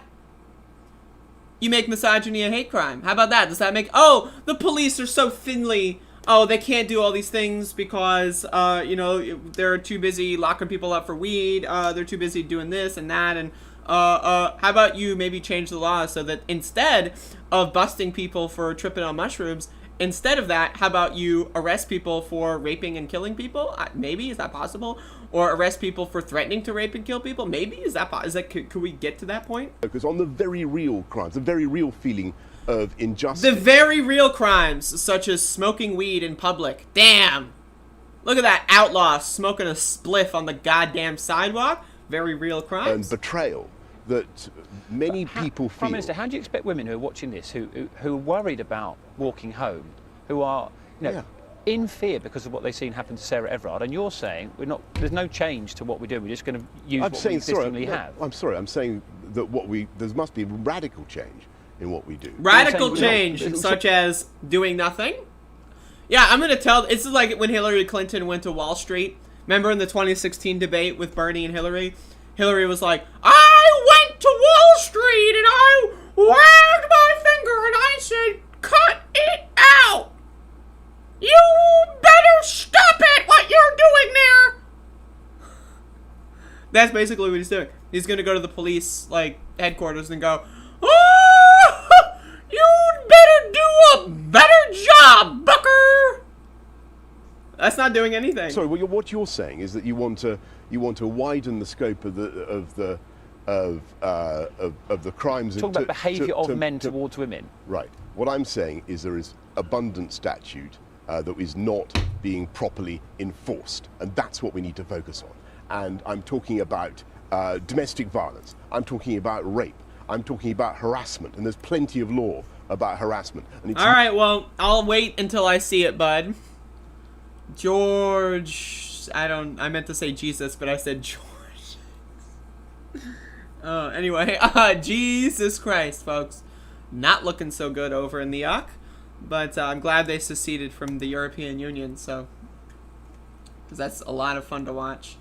Speaker 11: you make misogyny a hate crime? How about that? Does that make... Oh, the police are so thinly... Oh, they can't do all these things because, you know, they're too busy locking people up for weed. They're too busy doing this and that. And how about you maybe change the law so that instead of busting people for tripping on mushrooms, instead of that, how about you arrest people for raping and killing people? Maybe, is that possible? Or arrest people for threatening to rape and kill people? Maybe, is that could we get to that point?
Speaker 13: Focus on the very real crimes, the very real feeling of injustice.
Speaker 11: The very real crimes, such as smoking weed in public. Damn! Look at that outlaw smoking a spliff on the goddamn sidewalk. Very real crimes.
Speaker 13: And betrayal that many people feel.
Speaker 12: Prime Minister, how do you expect women who are watching this, who are worried about walking home, who are, you know, in fear because of what they've seen happen to Sarah Everard, and you're saying there's no change to what we do, we're just going to use what we existingly have?
Speaker 13: I'm sorry, I'm saying that there must be radical change in what we do.
Speaker 11: Radical change, such as doing nothing? Yeah, I'm going to tell... This is like when Hillary Clinton went to Wall Street. Remember in the 2016 debate with Bernie and Hillary? Hillary was like, I went to Wall Street and I wagged my finger and I said, cut it out! You better stop it, what you're doing there! That's basically what he's doing. He's going to go to the police, like, headquarters and go, oh, you'd better do a better job, bucker! That's not doing anything.
Speaker 13: Sorry, what you're saying is that you want to widen the scope of the crimes.
Speaker 12: Talk about behaviour of men towards women.
Speaker 13: Right. What I'm saying is there is abundant statute that is not being properly enforced, and that's what we need to focus on. And I'm talking about domestic violence. I'm talking about rape. I'm talking about harassment, and there's plenty of law about harassment. And
Speaker 11: all right, well, I'll wait until I see it, bud. George, I meant to say Jesus, but I said George. Anyway, Jesus Christ, folks. Not looking so good over in the yuck, but I'm glad they seceded from the European Union, so, because that's a lot of fun to watch.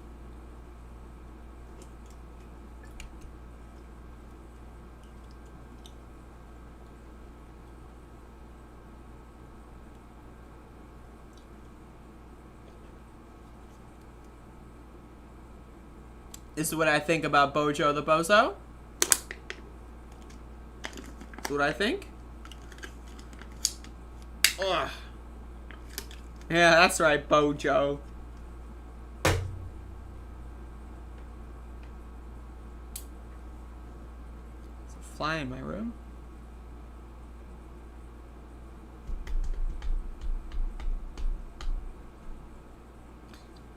Speaker 11: This is what I think about Bojo the Bozo. That's what I think. Ugh. Yeah, that's right, Bojo. fly in my room?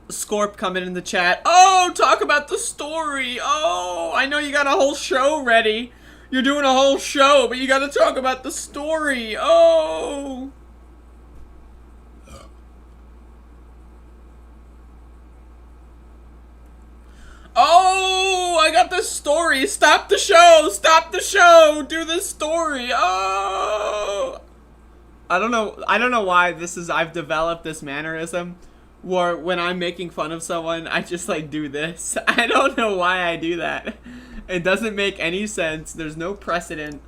Speaker 11: Scorp coming in the chat. Oh, talk about the story. Oh, I know you got a whole show ready. You're doing a whole show, but you got to talk about the story. Oh. Oh, I got the story. Stop the show. Stop the show. Do the story. Oh. I don't know why I've developed this mannerism where when I'm making fun of someone, I just like do this. I don't know why I do that. It doesn't make any sense. There's no precedent.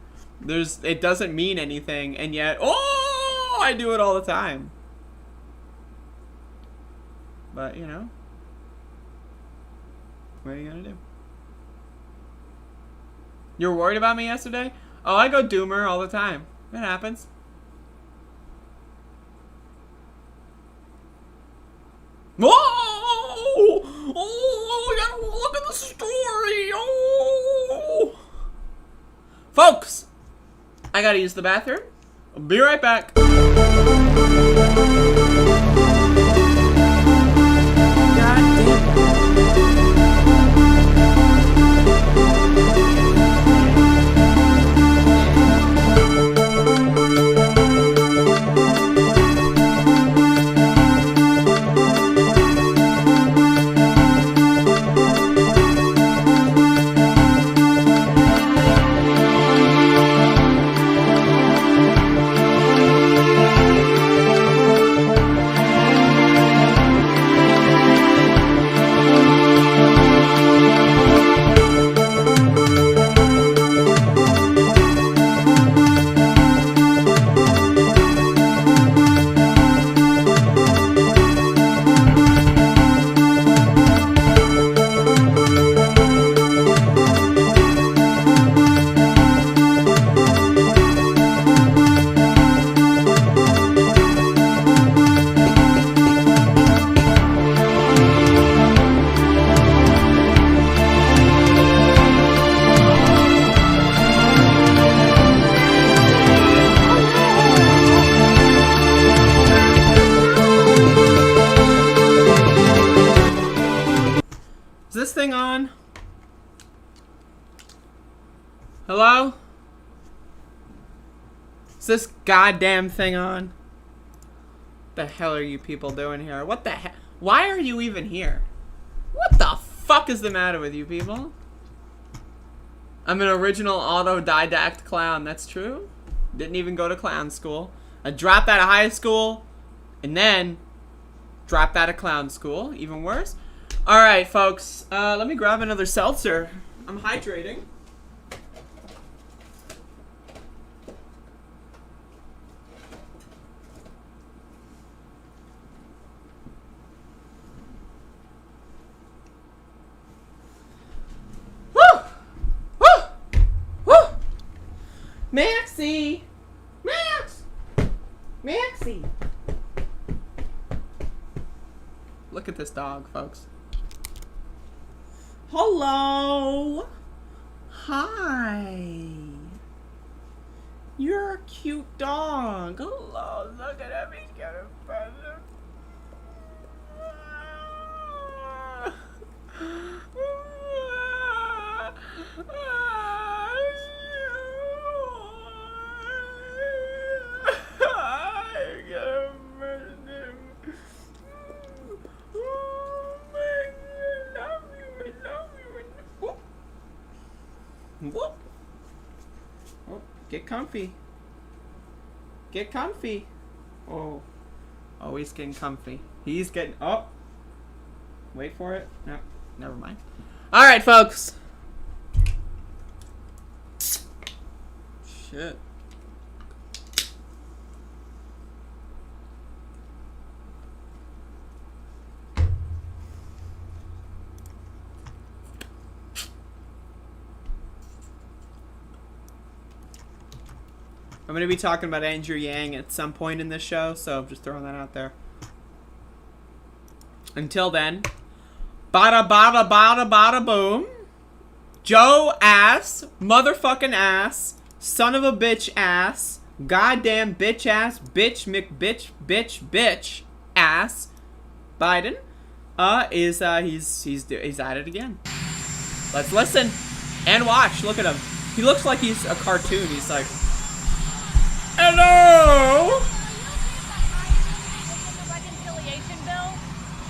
Speaker 11: It doesn't mean anything, and yet, oh, I do it all the time. But, you know, what are you gonna do? You were worried about me yesterday? Oh, I go doomer all the time. It happens. Oh! Oh, we gotta look at the story. Oh! Folks, I gotta use the bathroom. I'll be right back. God damn. Is this thing on? Hello? Is this goddamn thing on? What the hell are you people doing here? What the hell? Why are you even here? What the fuck is the matter with you people? I'm an original autodidact clown, that's true. Didn't even go to clown school. I dropped out of high school and then dropped out of clown school, even worse. Alright, folks, let me grab another seltzer. I'm hydrating. Woo! Woo! Woo! Maxie! Max! Maxie! Look at this dog, folks. Hello. Hi. You're a cute dog. Hello. Look at him. He's got a present. Whoop. Oh, get comfy. Get comfy. Oh. Oh, he's getting comfy. He's getting... Oh. Wait for it. No, never mind. Alright, folks. Shit. I'm going to be talking about Andrew Yang at some point in this show, so I'm just throwing that out there. Until then, bada bada bada bada boom. Joe ass, motherfucking ass, son of a bitch ass, goddamn bitch ass, bitch McBitch, bitch ass, Biden, he's at it again. Let's listen and watch. Look at him. He looks like he's a cartoon. He's like, hello.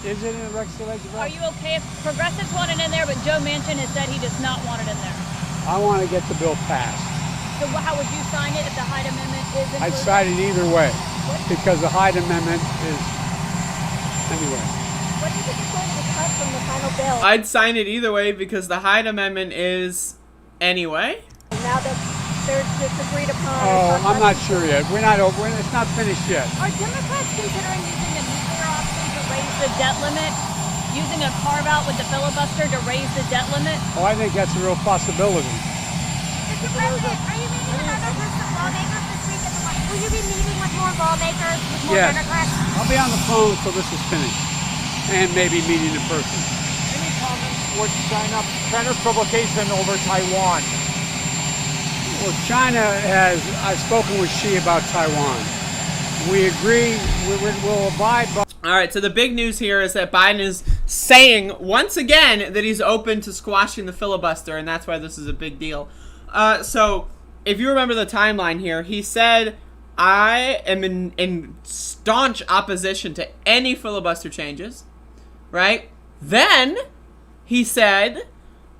Speaker 9: Is it in the reconciliation bill?
Speaker 14: Are you okay if progressives want it in there, but Joe Manchin has said he does not want it in there?
Speaker 9: I want to get the bill passed.
Speaker 14: So how would you sign it if the Hyde Amendment is included?
Speaker 9: I'd sign it either way, because the Hyde Amendment is, anyway.
Speaker 14: What do you think is going to be cut from the final bill?
Speaker 11: I'd sign it either way because the Hyde Amendment is anyway.
Speaker 14: Now that there's this agreed upon.
Speaker 9: Oh, I'm not sure yet. We're not over. It's not finished yet.
Speaker 14: Are Democrats considering using the nuclear option to raise the debt limit? Using a carve-out with the filibuster to raise the debt limit?
Speaker 9: Oh, I think that's a real possibility.
Speaker 14: Mr. President, are you meeting with other groups of lawmakers this week at the White House? Will you be meeting with more lawmakers, with more
Speaker 9: Yes.
Speaker 14: Democrats?
Speaker 9: I'll be on the phone until this is finished, and maybe meeting in person.
Speaker 15: Any comments towards China's provocation over Taiwan?
Speaker 9: Well, China has, I've spoken with Xi about Taiwan. We agree, we'll abide by.
Speaker 11: All right, so the big news here is that Biden is saying once again that he's open to squashing the filibuster, and that's why this is a big deal. So if you remember the timeline here, he said, I am in staunch opposition to any filibuster changes, right? Then he said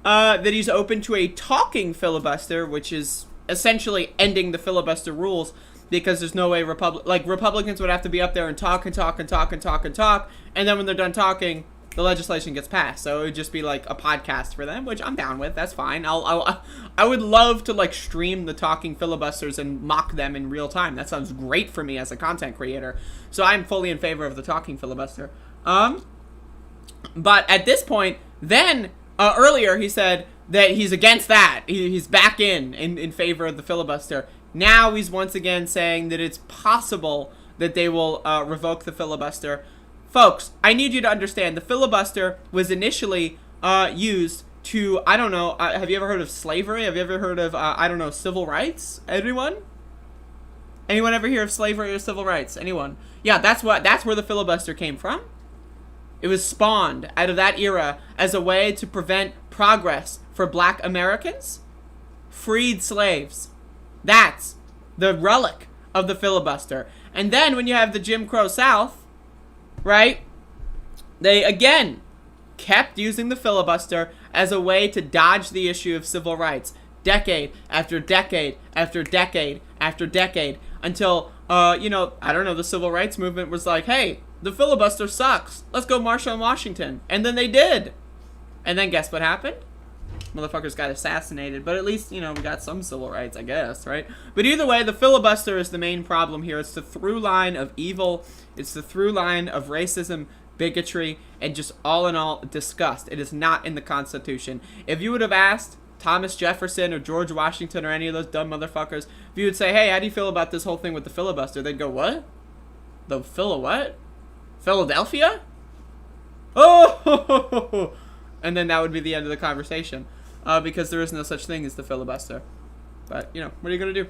Speaker 11: that he's open to a talking filibuster, which is essentially ending the filibuster rules, because there's no way Republicans would have to be up there and talk, and then when they're done talking, the legislation gets passed. So it would just be like a podcast for them, which I'm down with. That's fine. I would love to like stream the talking filibusters and mock them in real time. That sounds great for me as a content creator. So I'm fully in favor of the talking filibuster. But at this point, then earlier he said that he's against that. He's back in favor of the filibuster. Now he's once again saying that it's possible that they will revoke the filibuster. Folks, I need you to understand, the filibuster was initially used to, I don't know, have you ever heard of slavery? Have you ever heard of, I don't know, civil rights? Anyone? Anyone ever hear of slavery or civil rights? Anyone? Yeah, that's where the filibuster came from. It was spawned out of that era as a way to prevent progress for black Americans, freed slaves. That's the relic of the filibuster. And then when you have the Jim Crow South, right, they again kept using the filibuster as a way to dodge the issue of civil rights, decade after decade after decade after decade, until I don't know, the civil rights movement was like, hey, the filibuster sucks, let's go march on Washington. And then they did. And then guess what happened? Motherfuckers got assassinated, but at least, we got some civil rights, I guess, right? But either way, the filibuster is the main problem here. It's the through line of evil. It's the through line of racism, bigotry, and just all in all, disgust. It is not in the Constitution. If you would have asked Thomas Jefferson or George Washington or any of those dumb motherfuckers, if you would say, hey, how do you feel about this whole thing with the filibuster? They'd go, what? The what? Philadelphia? Oh! And then that would be the end of the conversation. Because there is no such thing as the filibuster. But, what are you going to do?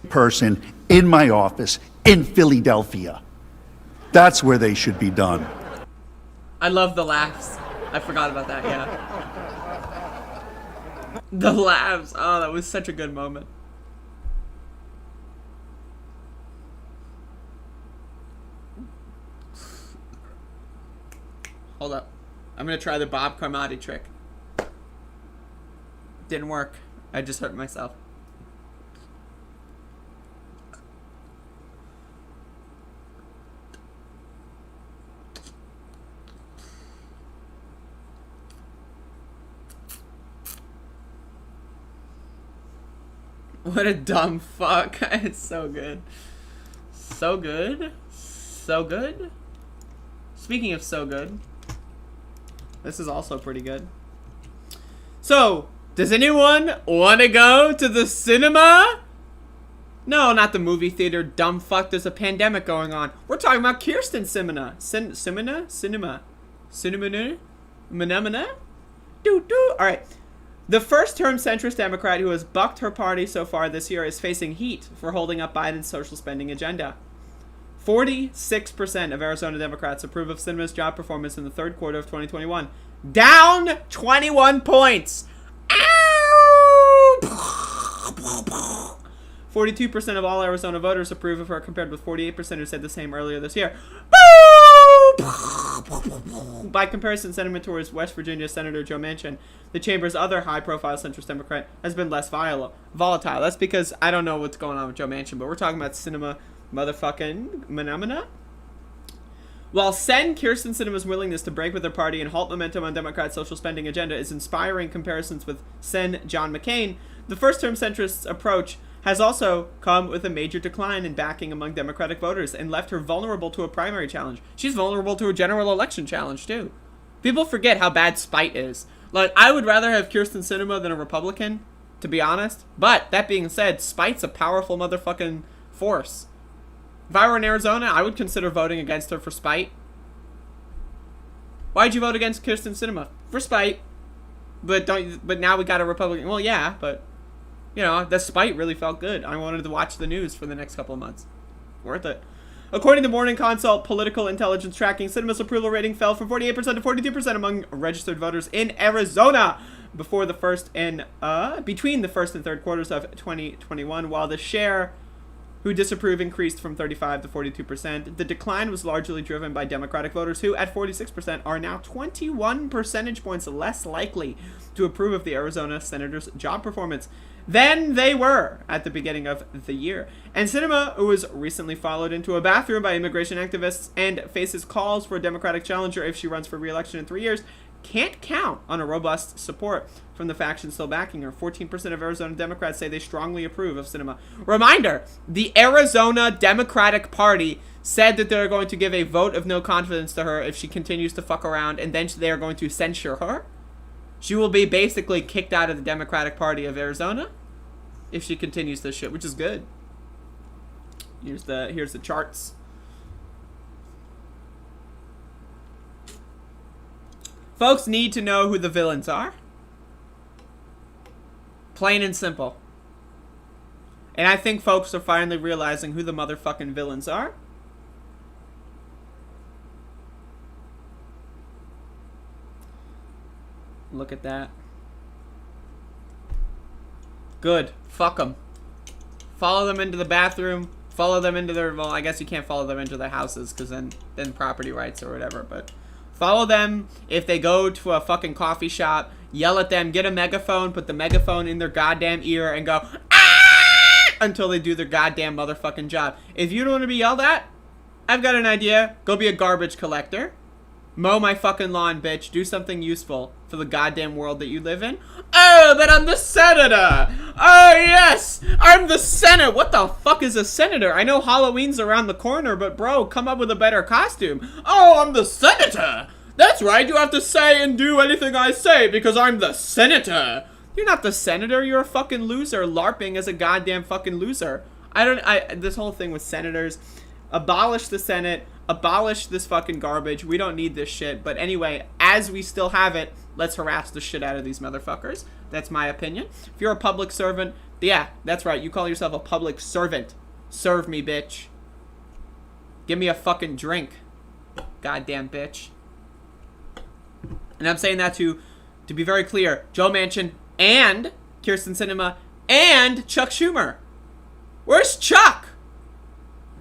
Speaker 16: Person in my office in Philadelphia. That's where they should be done.
Speaker 11: I love the laughs. I forgot about that, yeah. The laughs. Oh, that was such a good moment. Hold up. I'm going to try the Bob Carmody trick. Didn't work. I just hurt myself. What a dumb fuck. It's so good. So good. So good. Speaking of so good, this is also pretty good. So, does anyone want to go to the cinema? No, not the movie theater, dumb fuck. There's a pandemic going on. We're talking about Kirsten Cinema. Cinema? Alright. The first-term centrist Democrat who has bucked her party so far this year is facing heat for holding up Biden's social spending agenda. 46% of Arizona Democrats approve of cinema's job performance in the third quarter of 2021. Down 21 points! Ow! 42% of all Arizona voters approve of her, compared with 48% who said the same earlier this year. By comparison, sentiment towards West Virginia Senator Joe Manchin, the chamber's other high-profile centrist Democrat, has been less volatile. That's because I don't know what's going on with Joe Manchin, but we're talking about cinema motherfucking phenomena. While Kirsten Sinema's willingness to break with her party and halt momentum on Democrats' social spending agenda is inspiring comparisons with John McCain, the first-term centrist's approach has also come with a major decline in backing among Democratic voters and left her vulnerable to a primary challenge. She's vulnerable to a general election challenge, too. People forget how bad spite is. Like, I would rather have Kirsten Sinema than a Republican, to be honest. But, that being said, spite's a powerful motherfucking force. If I were in Arizona, I would consider voting against her for spite. Why'd you vote against Kirsten Sinema? For spite. But now we got a Republican. Well, yeah, but you know, the spite really felt good. I wanted to watch the news for the next couple of months. Worth it. According to Morning Consult political intelligence tracking, Sinema's approval rating fell from 48% to 42% among registered voters in Arizona between the first and third quarters of 2021, while the share who disapprove increased from 35 to 42%. The decline was largely driven by Democratic voters who, at 46%, are now 21 percentage points less likely to approve of the Arizona senator's job performance than they were at the beginning of the year. And Sinema, who was recently followed into a bathroom by immigration activists and faces calls for a Democratic challenger if she runs for re-election in 3 years, can't count on a robust support from the faction still backing her. 14% of Arizona Democrats say they strongly approve of Sinema. Reminder, the Arizona Democratic Party said that they're going to give a vote of no confidence to her if she continues to fuck around, and then they are going to censure her. She will be basically kicked out of the Democratic Party of Arizona if she continues this shit, which is good. Here's the charts. Folks need to know who the villains are. Plain and simple. And I think folks are finally realizing who the motherfucking villains are. Look at that. Good. Fuck them. Follow them into the bathroom. Follow them into their... Well, I guess you can't follow them into their houses because then property rights or whatever. But follow them if they go to a fucking coffee shop. Yell at them. Get a megaphone. Put the megaphone in their goddamn ear and go... Ah! Until they do their goddamn motherfucking job. If you don't want to be yelled at, I've got an idea. Go be a garbage collector. Mow my fucking lawn, bitch. Do something useful for the goddamn world that you live in. Oh, but I'm the senator. Oh, yes. I'm the senator. What the fuck is a senator? I know Halloween's around the corner, but bro, come up with a better costume. Oh, I'm the senator. That's right. You have to say and do anything I say because I'm the senator. You're not the senator. You're a fucking loser LARPing as a goddamn fucking loser. This whole thing with senators. Abolish the Senate. Abolish this fucking garbage. We don't need this shit. But anyway, as we still have it, let's harass the shit out of these motherfuckers. That's my opinion. If you're a public servant, yeah, that's right. You call yourself a public servant. Serve me, bitch. Give me a fucking drink. Goddamn bitch. And I'm saying that to be very clear. Joe Manchin and Kirsten Sinema and Chuck Schumer. Where's Chuck?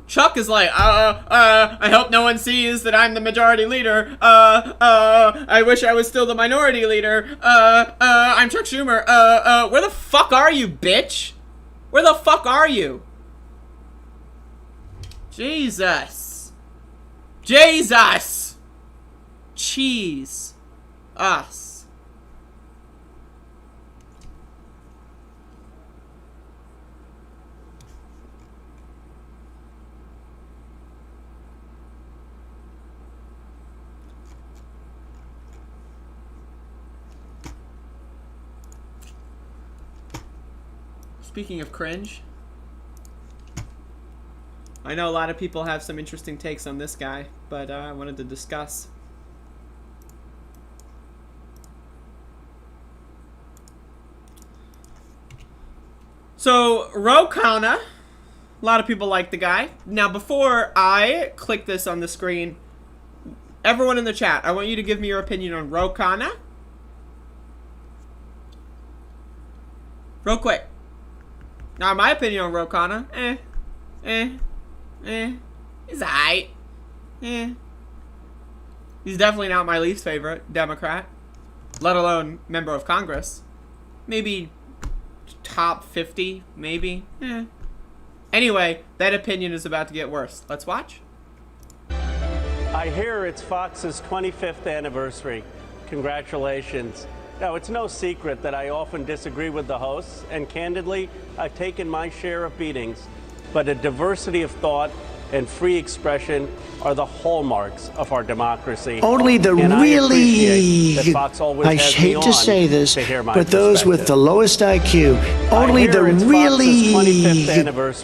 Speaker 11: Chuck is like, I hope no one sees that I'm the majority leader. I wish I was still the minority leader. I'm Chuck Schumer. Where the fuck are you, bitch? Where the fuck are you? Jesus. Jesus. Cheese. Us. Speaking of cringe, I know a lot of people have some interesting takes on this guy, but I wanted to discuss. So, Rokana, a lot of people like the guy. Now, before I click this on the screen, everyone in the chat, I want you to give me your opinion on Rokana. Real quick. Now, my opinion on Rokana, he's aight. He's definitely not my least favorite Democrat, let alone member of Congress. Maybe top 50, maybe. Anyway, that opinion is about to get worse. Let's watch.
Speaker 17: I hear it's Fox's 25th anniversary. Congratulations. Now, it's no secret that I often disagree with the hosts, and candidly, I've taken my share of beatings. But a diversity of thought and free expression are the hallmarks of our democracy.
Speaker 18: Only the
Speaker 17: and
Speaker 18: really,
Speaker 17: I
Speaker 18: hate to say this, but those with the lowest IQ. Only the really,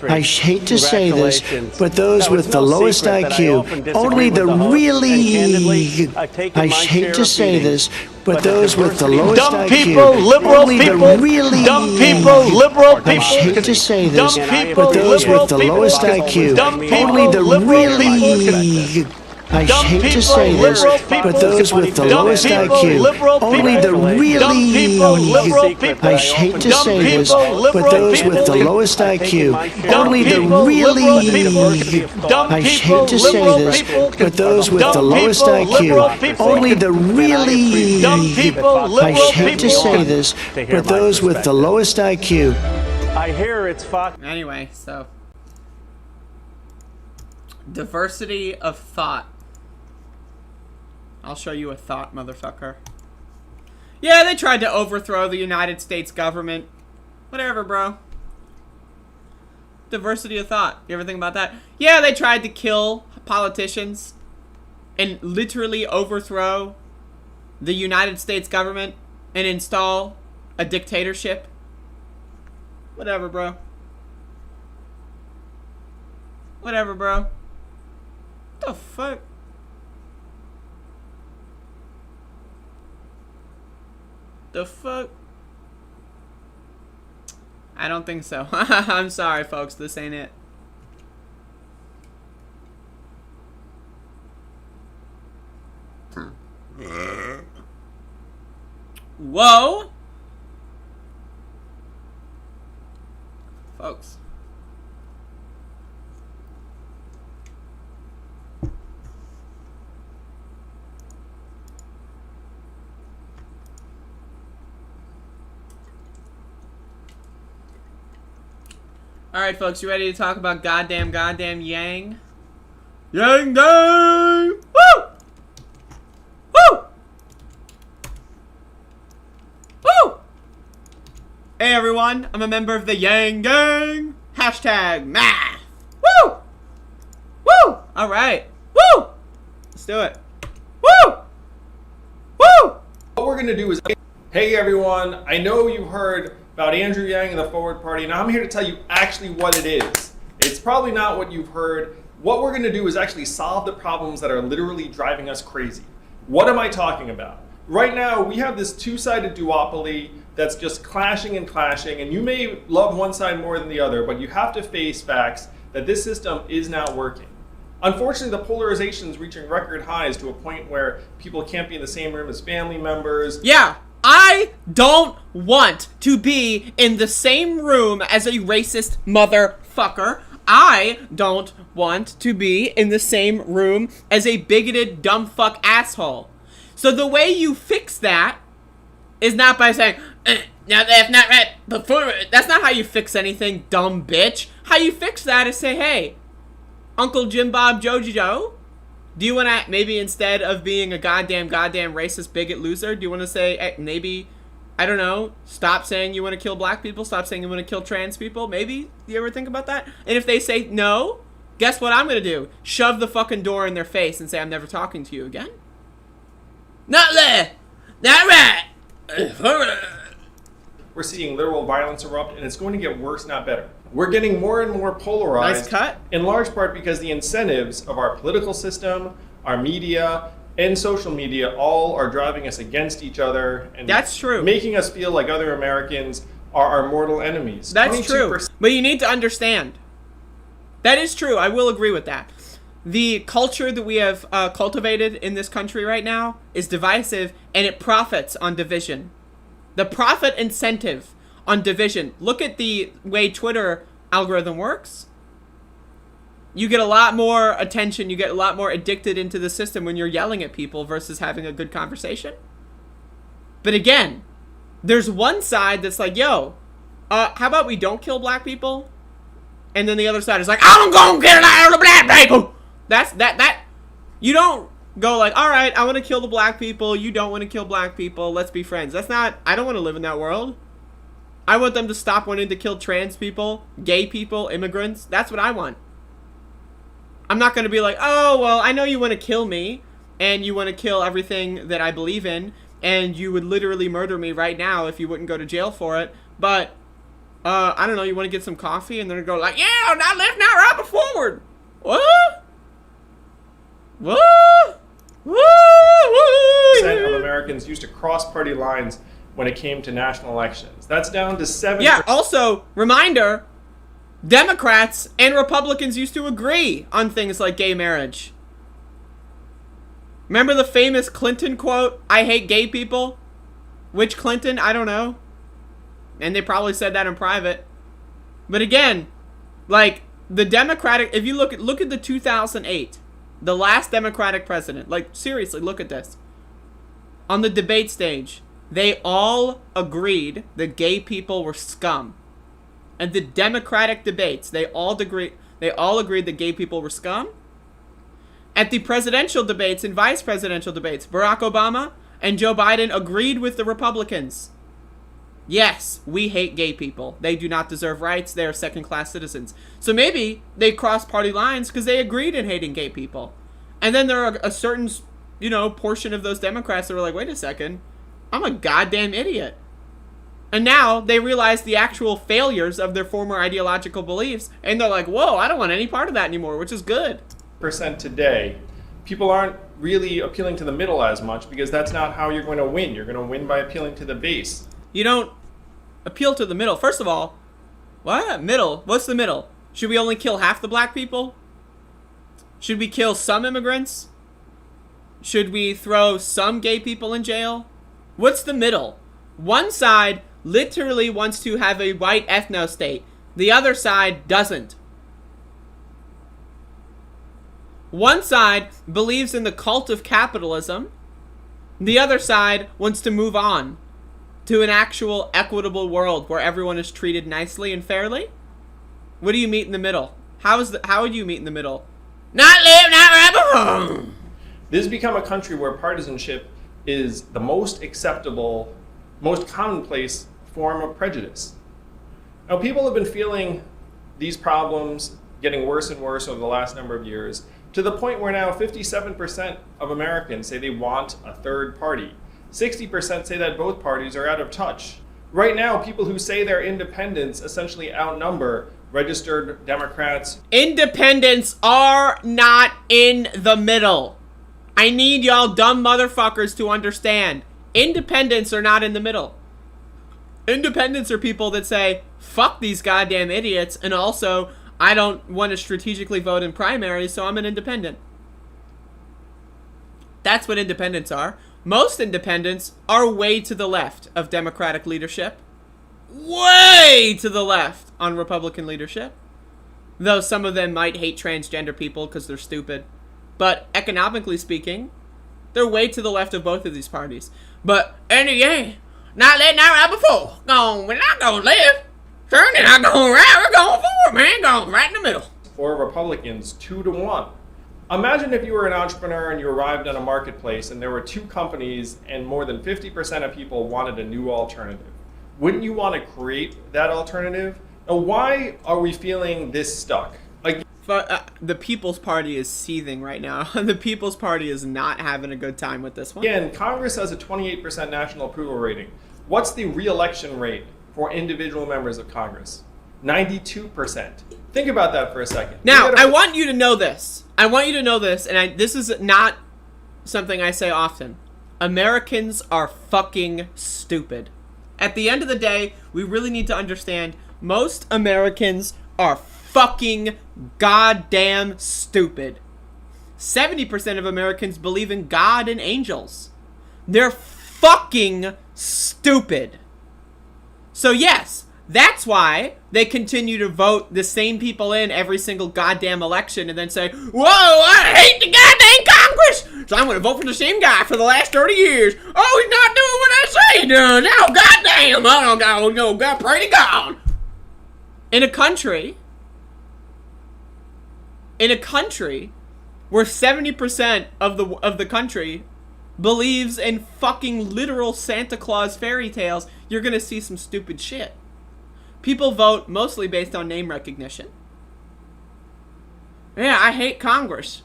Speaker 18: I hate to say this, but those with the lowest IQ. Only the really, I hate to say this, but those with the lowest IQ.
Speaker 17: Dumb people, liberal people,
Speaker 18: really,
Speaker 17: dumb people, liberal people.
Speaker 18: I hate to say this,
Speaker 17: dumb people,
Speaker 18: but those with the
Speaker 17: liberal
Speaker 18: lowest
Speaker 17: people,
Speaker 18: IQ.
Speaker 17: dumb people,
Speaker 18: Only the
Speaker 17: liberal
Speaker 18: really,
Speaker 17: people.
Speaker 18: I
Speaker 17: Dumb
Speaker 18: hate to
Speaker 17: people,
Speaker 18: say this,
Speaker 17: liberal
Speaker 18: but
Speaker 17: people,
Speaker 18: those with the
Speaker 17: dumb
Speaker 18: lowest
Speaker 17: people,
Speaker 18: IQ.
Speaker 17: liberal
Speaker 18: Only the
Speaker 17: people,
Speaker 18: really,
Speaker 17: dumb people, liberal people.
Speaker 18: I hate to
Speaker 17: Dumb
Speaker 18: say this,
Speaker 17: people,
Speaker 18: but
Speaker 17: liberal
Speaker 18: those with the
Speaker 17: people.
Speaker 18: lowest IQ.
Speaker 17: Dumb
Speaker 18: Only the
Speaker 17: people,
Speaker 18: really,
Speaker 17: liberal people. Dumb
Speaker 18: I
Speaker 17: people,
Speaker 18: hate to say
Speaker 17: liberal
Speaker 18: this,
Speaker 17: people.
Speaker 18: but those with the
Speaker 17: Dumb
Speaker 18: lowest
Speaker 17: people, liberal
Speaker 18: IQ.
Speaker 17: people.
Speaker 18: Only the really,
Speaker 17: Dumb people,
Speaker 18: I
Speaker 17: liberal
Speaker 18: hate to
Speaker 17: people.
Speaker 18: say this, but those with the lowest IQ.
Speaker 17: I hear it's Fox.
Speaker 11: Anyway, so diversity of thought. I'll show you a thought, motherfucker. Yeah, they tried to overthrow the United States government. Whatever, bro. Diversity of thought. You ever think about that? Yeah, they tried to kill politicians and literally overthrow the United States government and install a dictatorship. Whatever, bro. Whatever, bro. What the fuck? The fuck? I don't think so. I'm sorry, folks. This ain't it. Whoa! Folks. Alright, folks, you ready to talk about goddamn Yang? Yang Gang! Woo! Woo! Woo! Hey, everyone. I'm a member of the Yang Gang. Hashtag math. Woo! Woo! Alright. Woo! Let's do it. Woo! Woo!
Speaker 19: What we're going to do is... Hey, everyone. I know you heard about Andrew Yang and the Forward Party. Now I'm here to tell you actually what it is. It's probably not what you've heard. What we're gonna do is actually solve the problems that are literally driving us crazy. What am I talking about? Right now, we have this two-sided duopoly that's just clashing, and you may love one side more than the other, but you have to face facts that this system is not working. Unfortunately, the polarization is reaching record highs to a point where people can't be in the same room as family members.
Speaker 11: Yeah. I don't want to be in the same room as a racist motherfucker. I don't want to be in the same room as a bigoted dumb fuck asshole. So the way you fix that is not by saying, no, that's not right. That's not how you fix anything, dumb bitch. How you fix that is say, hey, Uncle Jim Bob Jojo, do you want to, maybe instead of being a goddamn racist bigot loser, do you want to say, maybe, I don't know, stop saying you want to kill black people, stop saying you want to kill trans people? Maybe? Do you ever think about that? And if they say no, guess what I'm going to do? Shove the fucking door in their face and say, I'm never talking to you again? Not there! Not right!
Speaker 19: we're seeing literal violence erupt, and it's going to get worse, not better. We're getting more and more polarized,
Speaker 11: Nice cut.
Speaker 19: in large part because the incentives of our political system, our media, and social media all are driving us against each other and
Speaker 11: That's true.
Speaker 19: making us feel like other Americans are our mortal enemies.
Speaker 11: That's true. But you need to understand. That is true. I will agree with that. The culture that we have cultivated in this country right now is divisive, and it profits on division. The profit incentive on division. Look at the way Twitter algorithm works. You get a lot more attention, you get a lot more addicted into the system when you're yelling at people versus having a good conversation. But again, there's one side that's like, yo, how about we don't kill black people? And then the other side is like, I'm gonna kill all the black people. That you don't go like, all right, I want to kill the black people, you don't want to kill black people, let's be friends. That's not, I don't want to live in that world. I want them to stop wanting to kill trans people, gay people, immigrants. That's what I want. I'm not going to be like, oh, well, I know you want to kill me, and you want to kill everything that I believe in, and you would literally murder me right now if you wouldn't go to jail for it, but, I don't know, you want to get some coffee? And they're going to go like, yeah, not left, not right, but forward. What? What?
Speaker 19: Percent of Americans used to cross party lines when it came to national elections. That's down to 7%.
Speaker 11: Yeah, also, reminder, Democrats and Republicans used to agree on things like gay marriage. Remember the famous Clinton quote, I hate gay people? Which Clinton? I don't know. And they probably said that in private. But again, like, the Democratic, if you look at the 2008, the last Democratic president, like, seriously, look at this. On the debate stage, they all agreed that gay people were scum. And the Democratic debates, they all agreed that gay people were scum. At the presidential debates and vice presidential debates, Barack Obama and Joe Biden agreed with the Republicans. Yes, we hate gay people. They do not deserve rights. They are second-class citizens. So maybe they crossed party lines because they agreed in hating gay people. And then there are a certain, portion of those Democrats that were like, wait a second, I'm a goddamn idiot. And now they realize the actual failures of their former ideological beliefs, and they're like, whoa, I don't want any part of that anymore, which is good.
Speaker 19: Percent today, people aren't really appealing to the middle as much because that's not how you're going to win. You're going to win by appealing to the base.
Speaker 11: You don't appeal to the middle. First of all, what? Middle? What's the middle? Should we only kill half the black people? Should we kill some immigrants? Should we throw some gay people in jail? What's the middle? One side literally wants to have a white ethno-state. The other side doesn't. One side believes in the cult of capitalism. The other side wants to move on to an actual equitable world where everyone is treated nicely and fairly. What do you meet in the middle? How would you meet in the middle? Not live, not right.
Speaker 19: This has become a country where partisanship is the most acceptable, most commonplace form of prejudice. Now, people have been feeling these problems getting worse and worse over the last number of years, to the point where now 57% of Americans say they want a third party. 60% say that both parties are out of touch. Right now, people who say they're independents essentially outnumber registered Democrats.
Speaker 11: Independents are not in the middle. I need y'all dumb motherfuckers to understand. Independents are not in the middle. Independents are people that say, fuck these goddamn idiots, and also, I don't want to strategically vote in primaries, so I'm an independent. That's what independents are. Most independents are way to the left of Democratic leadership. Way to the left on Republican leadership. Though some of them might hate transgender people because they're stupid. But economically speaking, they're way to the left of both of these parties. But anyway, not letting that right before. We're not going to live. Certainly not going right. We're going forward, man. Going right in the middle.
Speaker 19: For Republicans, 2-1. Imagine if you were an entrepreneur and you arrived on a marketplace and there were two companies and more than 50% of people wanted a new alternative. Wouldn't you want to create that alternative? Now, why are we feeling this stuck?
Speaker 11: The People's Party is seething right now. The People's Party is not having a good time with this one.
Speaker 19: Again, Congress has a 28% national approval rating. What's the re-election rate for individual members of Congress. 92%. Think about that for a second.
Speaker 11: Now, I want you to know this. I want you to know this, and this is not something I say often. Americans are fucking stupid. At the end of the day, we really need to understand most Americans are fucking goddamn stupid. 70% of Americans believe in God and angels. They're fucking stupid. So yes, that's why they continue to vote the same people in every single goddamn election and then say, whoa, I hate the goddamn Congress, so I'm going to vote for the same guy for the last 30 years. Oh, he's not doing what I say he does. No, goddamn, I don't go, no, God, pray to God. In a country where 70% of the country believes in fucking literal Santa Claus fairy tales, you're gonna see some stupid shit. People vote mostly based on name recognition. Yeah, I hate Congress.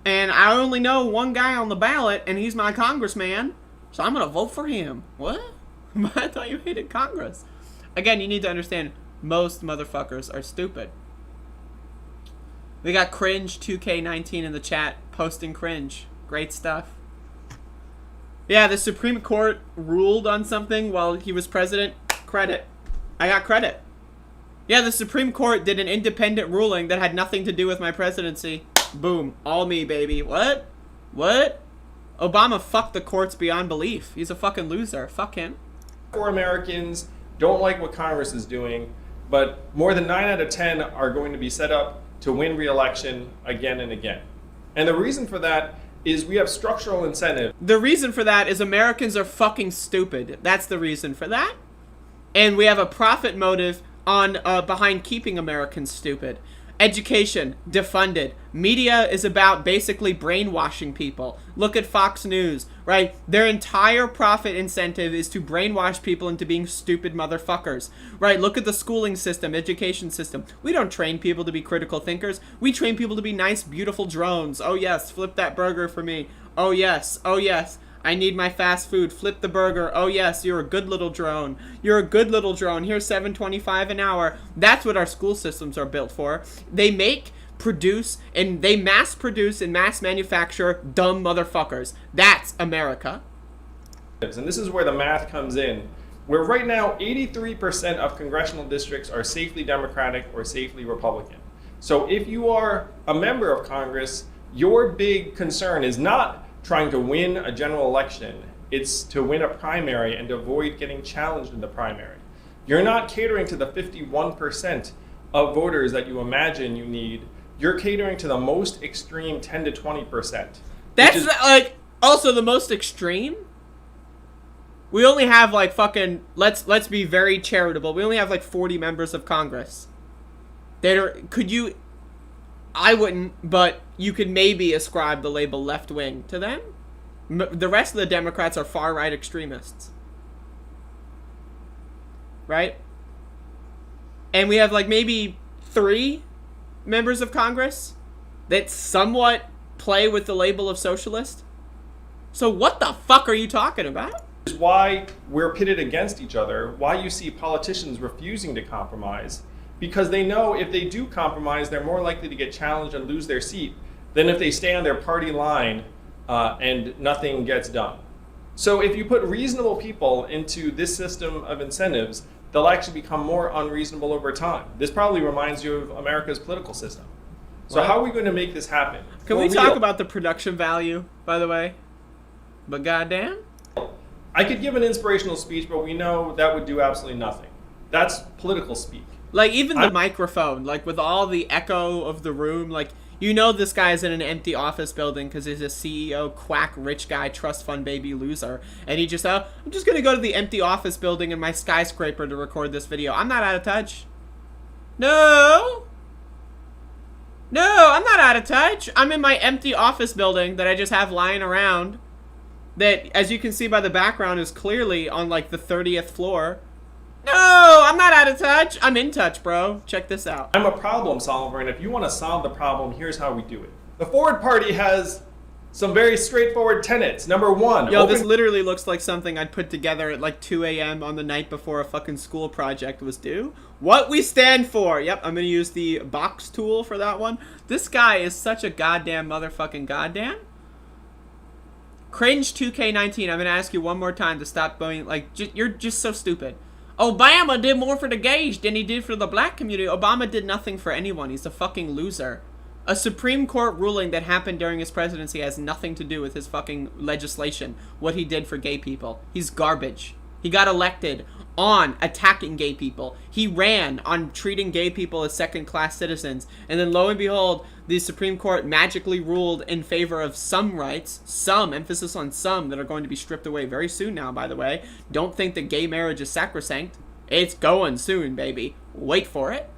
Speaker 11: And I only know one guy on the ballot, and he's my congressman, so I'm gonna vote for him. What? I thought you hated Congress. Again, you need to understand, most motherfuckers are stupid. We got Cringe 2K19 in the chat, posting cringe. Great stuff. Yeah, the Supreme Court ruled on something while he was president. Credit. I got credit. Yeah, the Supreme Court did an independent ruling that had nothing to do with my presidency. Boom. All me, baby. What? What? Obama fucked the courts beyond belief. He's a fucking loser. Fuck him.
Speaker 19: 4 Americans don't like what Congress is doing, but more than 9 out of 10 are going to be set up to win re-election again and again. And the reason for that is we have structural incentive.
Speaker 11: The reason for that is Americans are fucking stupid. That's the reason for that. And we have a profit motive on behind keeping Americans stupid. Education, defunded. Media is about basically brainwashing people. Look at Fox News, right? Their entire profit incentive is to brainwash people into being stupid motherfuckers, right? Look at the schooling system, education system. We don't train people to be critical thinkers. We train people to be nice, beautiful drones. Oh yes, flip that burger for me. Oh yes, oh yes. I need my fast food. Flip the burger. Oh yes, you're a good little drone. You're a good little drone. Here's $7.25 an hour. That's what our school systems are built for. They they mass produce and mass manufacture dumb motherfuckers. That's America.
Speaker 19: And this is where the math comes in, where right now 83% of congressional districts are safely Democratic or safely Republican. So if you are a member of Congress, your big concern is not trying to win a general election. It's to win a primary and avoid getting challenged in the primary. You're not catering to the 51% of voters that you imagine you need. You're catering to the most extreme 10 to 20%.
Speaker 11: That's like also the most extreme. We only have like fucking, let's be very charitable. We only have like 40 members of Congress. I wouldn't, but you could maybe ascribe the label left wing to them. The rest of the Democrats are far right extremists. Right? And we have like maybe 3 members of Congress that somewhat play with the label of socialist. So what the fuck are you talking about?
Speaker 19: This is why we're pitted against each other, why you see politicians refusing to compromise. Because they know if they do compromise, they're more likely to get challenged and lose their seat than if they stay on their party line and nothing gets done. So if you put reasonable people into this system of incentives, they'll actually become more unreasonable over time. This probably reminds you of America's political system. So how are we going to make this happen?
Speaker 11: Can we talk about the production value, by the way? But goddamn.
Speaker 19: I could give an inspirational speech, but we know that would do absolutely nothing. That's political speak.
Speaker 11: Like, even the microphone, like, with all the echo of the room, like, you know this guy's in an empty office building because he's a CEO, quack, rich guy, trust fund baby loser. And he just, I'm just going to go to the empty office building in my skyscraper to record this video. I'm not out of touch. No, I'm not out of touch. I'm in my empty office building that I just have lying around. That, as you can see by the background, is clearly on, like, the 30th floor. No, I'm not out of touch. I'm in touch, bro. Check this out.
Speaker 19: I'm a problem solver, and if you want to solve the problem, here's how we do it. The Forward Party has some very straightforward tenets. Number one,
Speaker 11: yo, this literally looks like something I'd put together at like 2 a.m. on the night before a fucking school project was due. What we stand for. Yep, I'm gonna use the box tool for that one. This guy is such a goddamn motherfucking goddamn. Cringe 2K19, I'm gonna ask you one more time to stop going, like, you're just so stupid. Obama did more for the gays than he did for the black community. Obama did nothing for anyone. He's a fucking loser. A Supreme Court ruling that happened during his presidency has nothing to do with his fucking legislation, what he did for gay people. He's garbage. He got elected on attacking gay people. He ran on treating gay people as second-class citizens. And then lo and behold, the Supreme Court magically ruled in favor of some rights, some, emphasis on some, that are going to be stripped away very soon now, by the way. Don't think that gay marriage is sacrosanct. It's going soon, baby. Wait for it.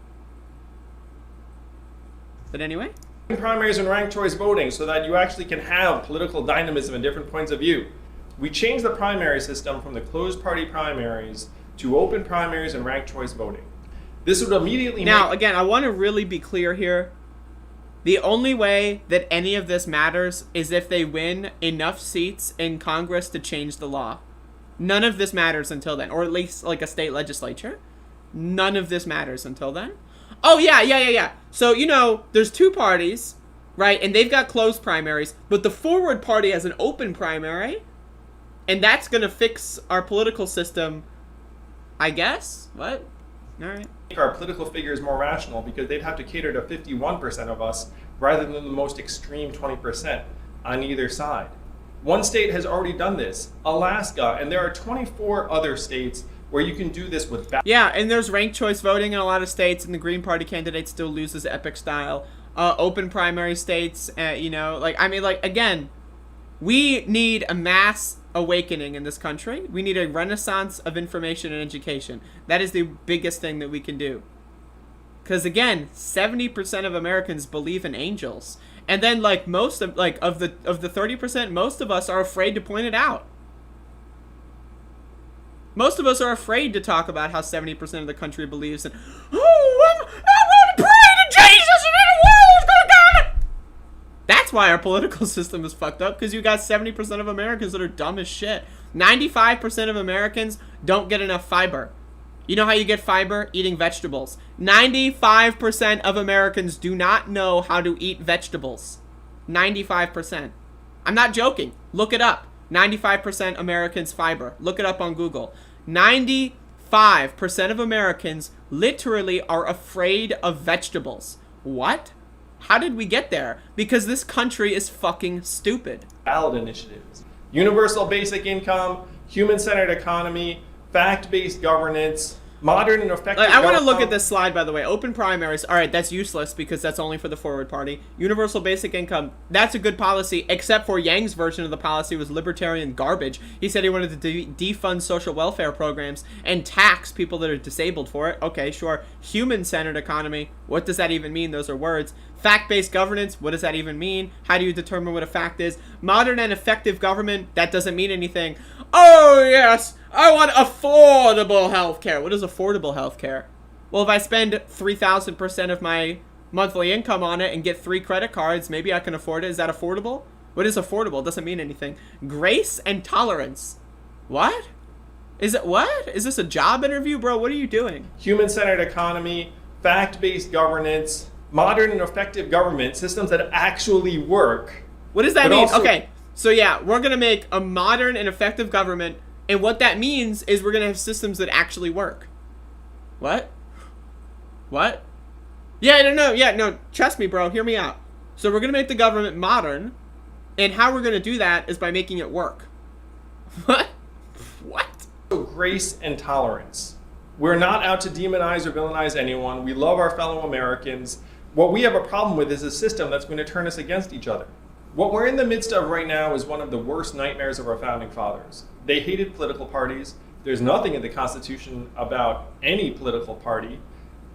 Speaker 11: But anyway?
Speaker 19: Primaries and ranked choice voting so that you actually can have political dynamism and different points of view. We changed the primary system from the closed party primaries to open primaries and ranked choice voting. This would immediately
Speaker 11: Now, again, I want to really be clear here. The only way that any of this matters is if they win enough seats in Congress to change the law. None of this matters until then, or at least like a state legislature. None of this matters until then. Oh, yeah. So, you know, there's two parties, right? And they've got closed primaries, but the Forward Party has an open primary, and that's going to fix our political system, I guess? What? All right.
Speaker 19: Our political figures more rational because they'd have to cater to 51% of us rather than the most extreme 20% on either side. One state has already done this, Alaska, and there are 24 other states where you can do this with
Speaker 11: yeah, and there's ranked choice voting in a lot of states, and the Green Party candidate still loses epic style. Open primary states, you know, like, I mean, like, again, we need a mass awakening in this country. We need a renaissance of information and education. That is the biggest thing that we can do. Because, again, 70% of Americans believe in angels. And then, like, most of, like, of the 30%, most of us are afraid to point it out. Most of us are afraid to talk about how 70% of the country believes in, oh, I want to pray to Jesus and then the world is going down. That's why our political system is fucked up, because you got 70% of Americans that are dumb as shit. 95% of Americans don't get enough fiber. You know how you get fiber? Eating vegetables. 95% of Americans do not know how to eat vegetables. 95%. I'm not joking. Look it up. 95% Americans fiber. Look it up on Google. 95% of Americans literally are afraid of vegetables. What? How did we get there? Because this country is fucking stupid.
Speaker 19: Ballot initiatives. Universal basic income, human-centered economy, fact-based governance, modern and effective
Speaker 11: I want to look at this slide, by the way. Open primaries. All right, that's useless because that's only for the Forward Party. Universal basic income. That's a good policy, except for Yang's version of the policy was libertarian garbage. He said he wanted to defund social welfare programs and tax people that are disabled for it. Okay, sure. Human-centered economy. What does that even mean? Those are words. Fact-based governance. What does that even mean? How do you determine what a fact is? Modern and effective government. That doesn't mean anything. Oh, yes. I want affordable healthcare. What is affordable healthcare? Well, if I spend 3,000% of my monthly income on it and get 3 credit cards, maybe I can afford it. Is that affordable? What is affordable? It doesn't mean anything. Grace and tolerance. What? Is it what? Is this a job interview, bro? What are you doing?
Speaker 19: Human-centered economy, fact-based governance, modern and effective government, systems that actually work.
Speaker 11: What does that mean? Okay, so yeah, we're going to make a modern and effective government. And what that means is we're going to have systems that actually work. What? What? Yeah, no, trust me, bro. Hear me out. So we're going to make the government modern, and how we're going to do that is by making it work. What? What?
Speaker 19: Grace and tolerance. We're not out to demonize or villainize anyone. We love our fellow Americans. What we have a problem with is a system that's going to turn us against each other. What we're in the midst of right now is one of the worst nightmares of our founding fathers. They hated political parties. There's nothing in the Constitution about any political party.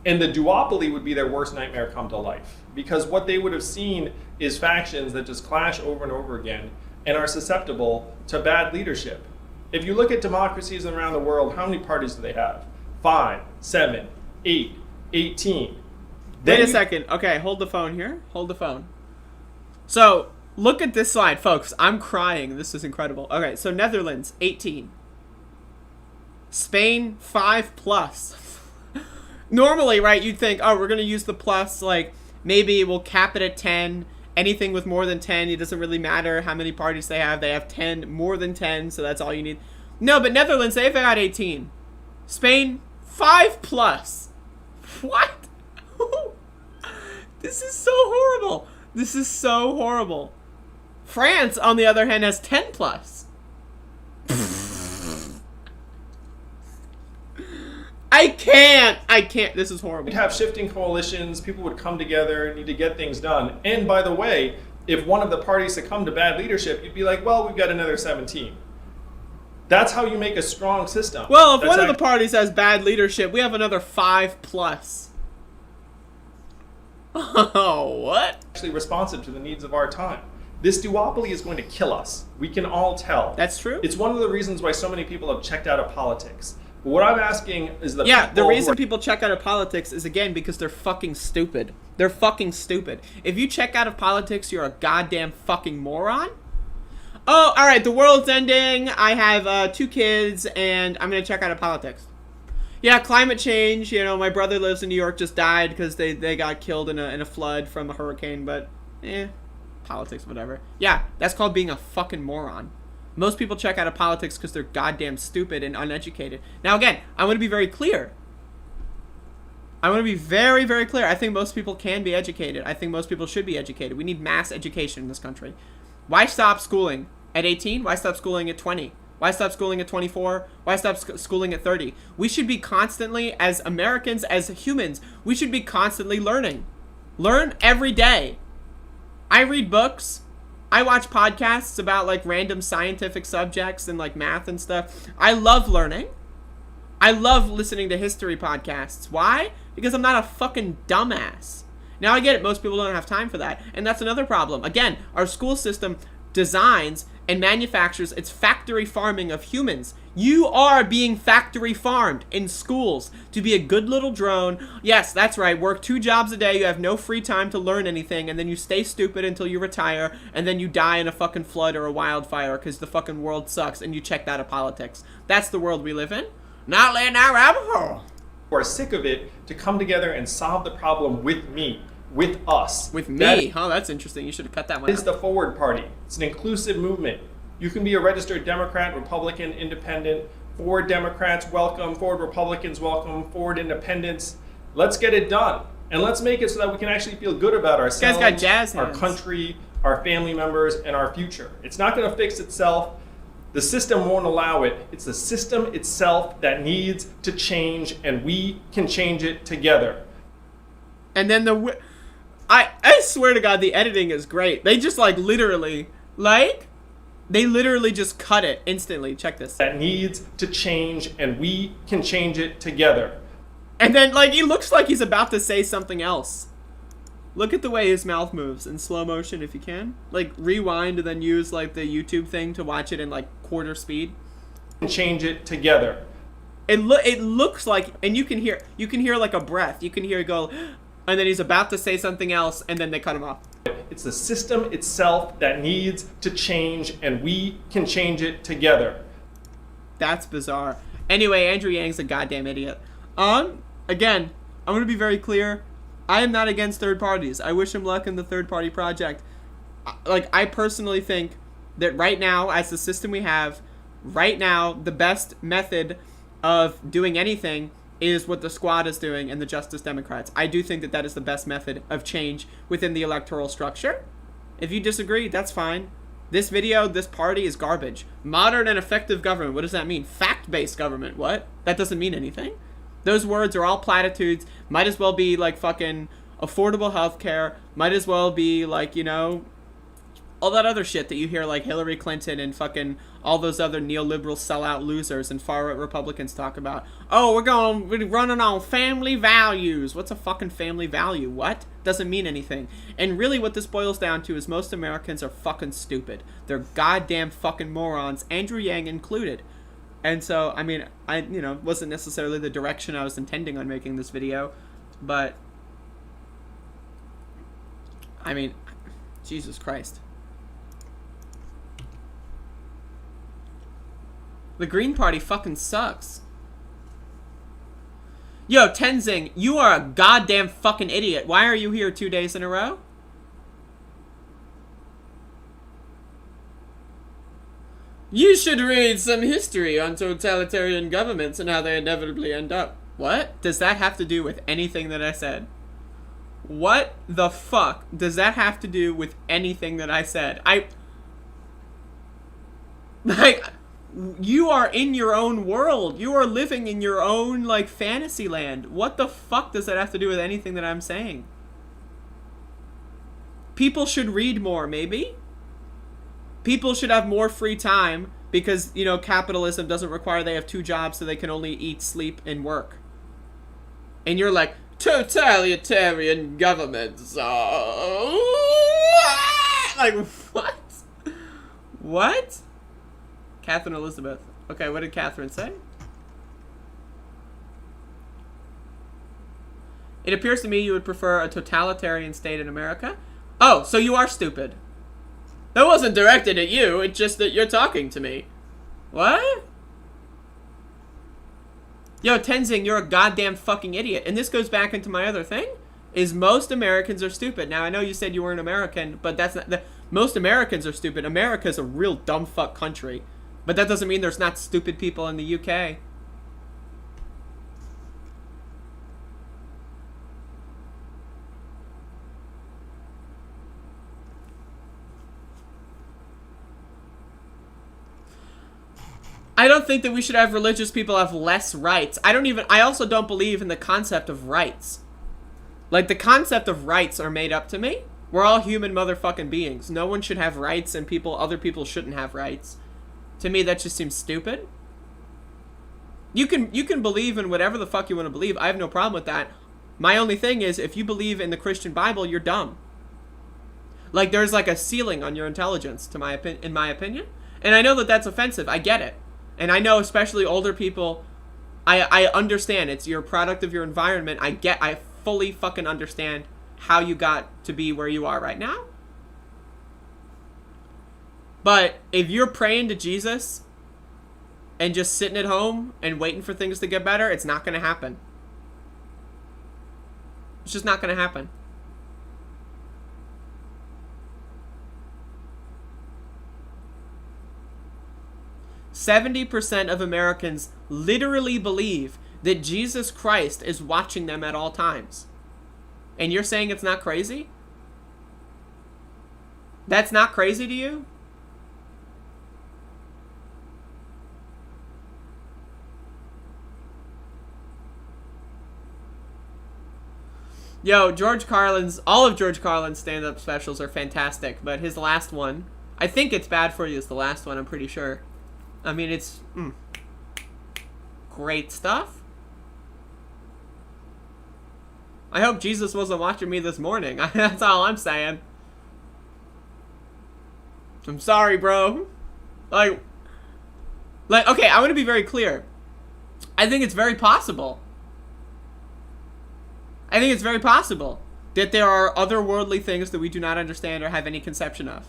Speaker 19: And the duopoly would be their worst nightmare come to life. Because what they would have seen is factions that just clash over and over again and are susceptible to bad leadership. If you look at democracies around the world, how many parties do they have? 5, 7, 8, 18.
Speaker 11: Wait a second. Okay, hold the phone here. Hold the phone. So, Look at this slide, folks. I'm crying. This is incredible. Okay, so Netherlands, 18. Spain, 5+. Normally, right, you'd think, oh, we're going to use the plus, like, maybe we'll cap it at 10. Anything with more than 10, it doesn't really matter how many parties they have. They have 10, more than 10, so that's all you need. No, but Netherlands, they've got 18. Spain, 5+. What? This is so horrible. This is so horrible. France, on the other hand, has 10+. I can't. This is horrible.
Speaker 19: We'd have shifting coalitions. People would come together, need to get things done. And by the way, if one of the parties succumbed to bad leadership, you'd be like, well, we've got another 17. That's how you make a strong system.
Speaker 11: Well, if one of the parties has bad leadership, we have another 5+. Oh, what?
Speaker 19: Actually responsive to the needs of our time. This duopoly is going to kill us. We can all tell.
Speaker 11: That's true.
Speaker 19: It's one of the reasons why so many people have checked out of politics. But what I'm asking is
Speaker 11: the reason people check out of politics is, again, because they're fucking stupid. They're fucking stupid. If you check out of politics, you're a goddamn fucking moron. Oh, all right, the world's ending. I have 2 kids, and I'm going to check out of politics. Yeah, climate change. You know, my brother lives in New York, just died because they got killed in a flood from a hurricane, but, politics, whatever. Yeah, that's called being a fucking moron. Most people check out of politics because they're goddamn stupid and uneducated. Now, again, I want to be very clear. I want to be very, very clear. I think most people can be educated. I think most people should be educated. We need mass education in this country. Why stop schooling at 18? Why stop schooling at 20? Why stop schooling at 24? Why stop schooling at 30? We should be constantly, as Americans, as humans, we should be constantly learning. Learn every day. I read books. I watch podcasts about, like, random scientific subjects and, like, math and stuff. I love learning. I love listening to history podcasts. Why? Because I'm not a fucking dumbass. Now, I get it. Most people don't have time for that. And that's another problem. Again, our school system designs and manufactures its factory farming of humans. You are being factory farmed in schools to be a good little drone. Yes, that's right. Work 2 jobs a day. You have no free time to learn anything. And then you stay stupid until you retire. And then you die in a fucking flood or a wildfire because the fucking world sucks and you checked out of politics. That's the world we live in. Not letting our rabbit hole.
Speaker 19: Who are sick of it to come together and solve the problem with me. With us.
Speaker 11: With me? Oh, that's interesting. You should have cut that one out.
Speaker 19: It's the Forward Party. It's an inclusive movement. You can be a registered Democrat, Republican, Independent. Forward Democrats, welcome. Forward Republicans, welcome. Forward Independents. Let's get it done. And let's make it so that we can actually feel good about ourselves,
Speaker 11: this guy's got jazz hands.
Speaker 19: Our country, our family members, and our future. It's not going to fix itself. The system won't allow it. It's the system itself that needs to change, and we can change it together.
Speaker 11: And then I swear to God, the editing is great. They just, like, literally, they literally just cut it instantly. Check this.
Speaker 19: That needs to change, and we can change it together.
Speaker 11: And then, like, he looks like he's about to say something else. Look at the way his mouth moves in slow motion if you can. Like, rewind and then use, like, the YouTube thing to watch it in, like, quarter speed.
Speaker 19: And change it together.
Speaker 11: It looks like, and you can hear, like, a breath. You can hear it go, and then he's about to say something else, and then they cut him off.
Speaker 19: It's the system itself that needs to change, and we can change it together.
Speaker 11: That's bizarre. Anyway, Andrew Yang's a goddamn idiot. Again, I'm going to be very clear. I am not against third parties. I wish him luck in the third party project. Like, I personally think that right now, as the system we have, right now, the best method of doing anything is what the Squad is doing and the Justice Democrats. I do think that that is the best method of change within the electoral structure. If you disagree, that's fine. This video, this party is garbage. Modern and effective government. What does that mean? Fact-based government. What? That doesn't mean anything. Those words are all platitudes. Might as well be like fucking affordable healthcare. Might as well be like, you know, all that other shit that you hear like Hillary Clinton and fucking all those other neoliberal sellout losers and far-right Republicans talk about. Oh, we're running on family values. What's a fucking family value? What? Doesn't mean anything. And really what this boils down to is most Americans are fucking stupid. They're goddamn fucking morons, Andrew Yang included. And so, I mean, wasn't necessarily the direction I was intending on making this video, but I mean, Jesus Christ. The Green Party fucking sucks. Yo, Tenzing, you are a goddamn fucking idiot. Why are you here 2 days in a row? You should read some history on totalitarian governments and how they inevitably end up. What does that have to do with anything that I said? What the fuck does that have to do with anything that I said? Like, you are in your own world. You are living in your own, like, fantasy land. What the fuck does that have to do with anything that I'm saying? People should read more, maybe? People should have more free time because, you know, capitalism doesn't require they have 2 jobs so they can only eat, sleep, and work. And you're like, totalitarian governments. Like, what? What? Catherine Elizabeth. Okay, what did Catherine say? It appears to me you would prefer a totalitarian state in America. Oh, so you are stupid. That wasn't directed at you, it's just that you're talking to me. What? Yo, Tenzing, you're a goddamn fucking idiot. And this goes back into my other thing, is most Americans are stupid. Now, I know you said you weren't American, but that's not... most Americans are stupid. America's a real dumb fuck country. But that doesn't mean there's not stupid people in the UK. I don't think that we should have religious people have less rights. I also don't believe in the concept of rights. Like, the concept of rights are made up to me. We're all human motherfucking beings. No one should have rights and other people shouldn't have rights. To me, that just seems stupid. You can believe in whatever the fuck you want to believe. I have no problem with that. My only thing is, if you believe in the Christian Bible, you're dumb. Like, there's like a ceiling on your intelligence, in my opinion. And I know that that's offensive. I get it. And I know especially older people, I understand. It's your product of your environment. I fully fucking understand how you got to be where you are right now. But if you're praying to Jesus and just sitting at home and waiting for things to get better, it's not going to happen. It's just not going to happen. %70 of Americans literally believe that Jesus Christ is watching them at all times. And you're saying it's not crazy? That's not crazy to you? Yo, all of George Carlin's stand-up specials are fantastic, but his last one, I think It's Bad For You is the last one, I'm pretty sure. I mean, it's great stuff. I hope Jesus wasn't watching me this morning. That's all I'm saying. I'm sorry, bro. Like, okay, I want to be very clear. I think it's very possible. I think it's very possible that there are otherworldly things that we do not understand or have any conception of.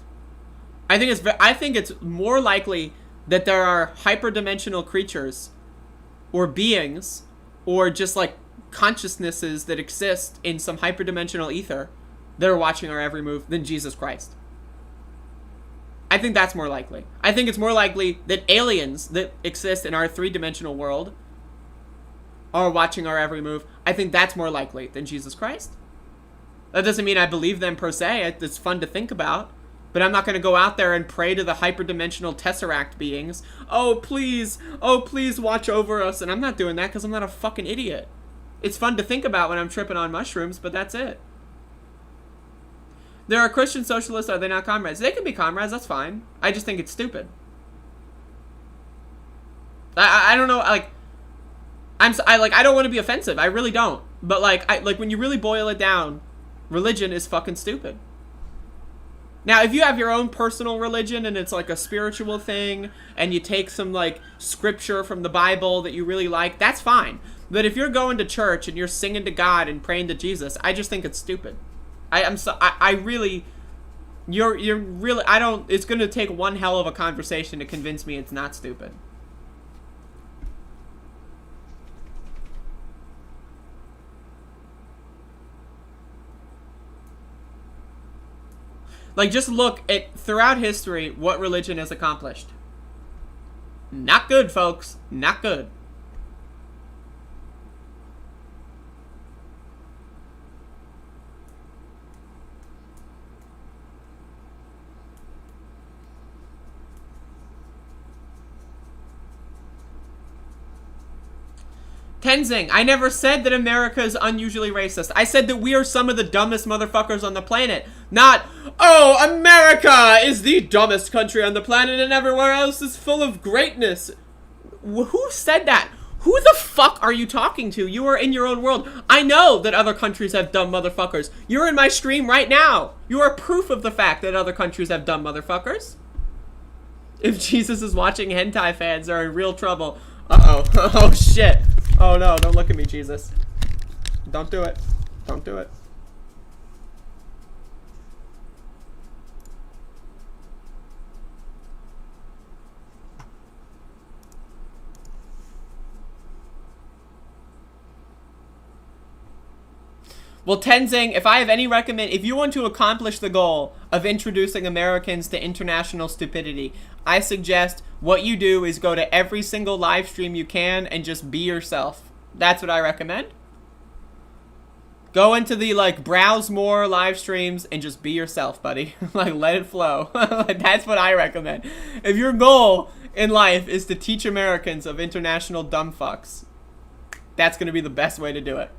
Speaker 11: I think it's more likely that there are hyperdimensional creatures or beings or just like consciousnesses that exist in some hyperdimensional ether that are watching our every move than Jesus Christ. I think that's more likely. I think it's more likely that aliens that exist in our 3-dimensional world are watching our every move. I think that's more likely than Jesus Christ. That doesn't mean I believe them per se. It's fun to think about. But I'm not going to go out there and pray to the hyperdimensional tesseract beings. Oh, please watch over us. And I'm not doing that because I'm not a fucking idiot. It's fun to think about when I'm tripping on mushrooms, but that's it. There are Christian socialists, are they not comrades? They can be comrades, that's fine. I just think it's stupid. I don't know, like, I don't want to be offensive. I really don't. But like when you really boil it down, religion is fucking stupid. Now, if you have your own personal religion and it's like a spiritual thing and you take some like scripture from the Bible that you really like, that's fine. But if you're going to church and you're singing to God and praying to Jesus, I just think it's stupid. It's going to take one hell of a conversation to convince me it's not stupid. Like, just look at, throughout history, what religion has accomplished. Not good, folks. Not good. Tenzing, I never said that America is unusually racist. I said that we are some of the dumbest motherfuckers on the planet. Not, oh, America is the dumbest country on the planet and everywhere else is full of greatness. Who said that? Who the fuck are you talking to? You are in your own world. I know that other countries have dumb motherfuckers. You're in my stream right now. You are proof of the fact that other countries have dumb motherfuckers. If Jesus is watching, hentai fans are in real trouble. Uh-oh. Oh, shit. Oh no, don't look at me, Jesus. Don't do it. Don't do it. Well, Tenzing, if I have any if you want to accomplish the goal of introducing Americans to international stupidity, I suggest what you do is go to every single live stream you can and just be yourself. That's what I recommend. Go into the, like, browse more live streams and just be yourself, buddy. Like, let it flow. That's what I recommend. If your goal in life is to teach Americans of international dumb fucks, that's going to be the best way to do it.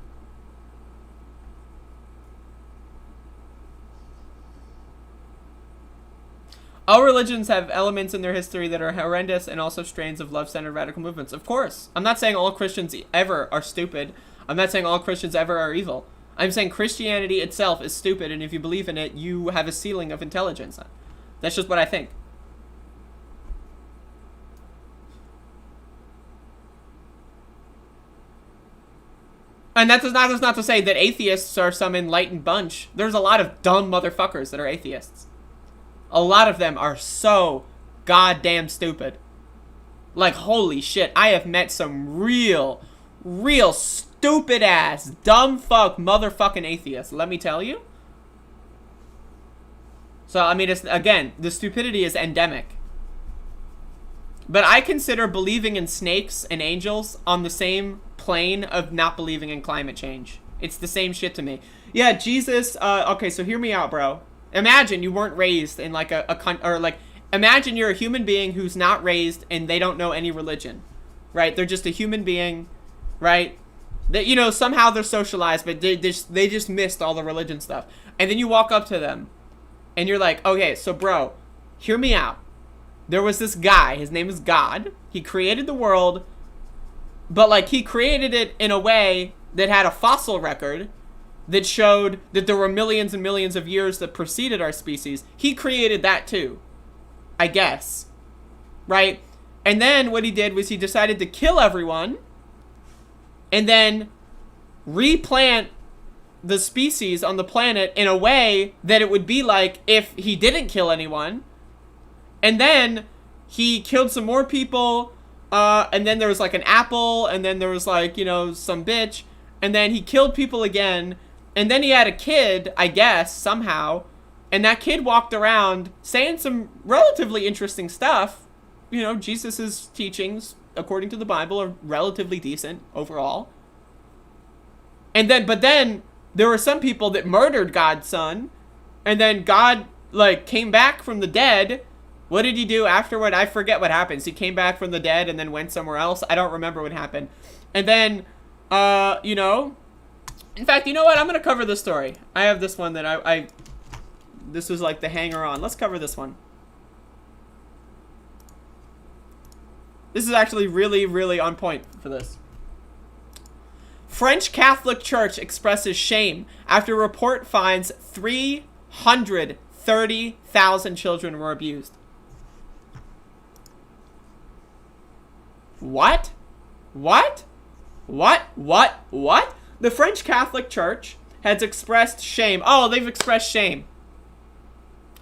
Speaker 11: All religions have elements in their history that are horrendous and also strains of love-centered radical movements. Of course. I'm not saying all Christians ever are stupid. I'm not saying all Christians ever are evil. I'm saying Christianity itself is stupid, and if you believe in it, you have a ceiling of intelligence. That's just what I think. And that's not to say that atheists are some enlightened bunch. There's a lot of dumb motherfuckers that are atheists. A lot of them are so goddamn stupid. Like, holy shit, I have met some real stupid ass, dumb fuck motherfucking atheists, let me tell you. So, I mean, it's, again, the stupidity is endemic. But I consider believing in snakes and angels on the same plane of not believing in climate change. It's the same shit to me. Yeah, Jesus, okay, so hear me out, bro. Imagine you weren't raised in like imagine you're a human being who's not raised and they don't know any religion, right? They're just a human being, right? That, you know, somehow they're socialized, but they just missed all the religion stuff. And then you walk up to them and you're like, okay, so bro, hear me out. There was this guy, his name is God. He created the world, but like he created it in a way that had a fossil record that showed that there were millions and millions of years that preceded our species. He created that too, I guess, right? And then what he did was he decided to kill everyone and then replant the species on the planet in a way that it would be like if he didn't kill anyone. And then he killed some more people, and then there was like an apple, and then there was like, you know, some bitch, and then he killed people again. And then he had a kid, I guess, somehow. And that kid walked around saying some relatively interesting stuff. You know, Jesus' teachings, according to the Bible, are relatively decent overall. And then, but then, there were some people that murdered God's son. And then God, like, came back from the dead. What did he do afterward? I forget what happens. He came back from the dead and then went somewhere else. I don't remember what happened. And then, you know... In fact, you know what? I'm going to cover this story. I have this one that this was like the hanger-on. Let's cover this one. This is actually really on point for this. French Catholic Church expresses shame after report finds 330,000 children were abused. What? What? The French Catholic Church has expressed shame. Oh, they've expressed shame.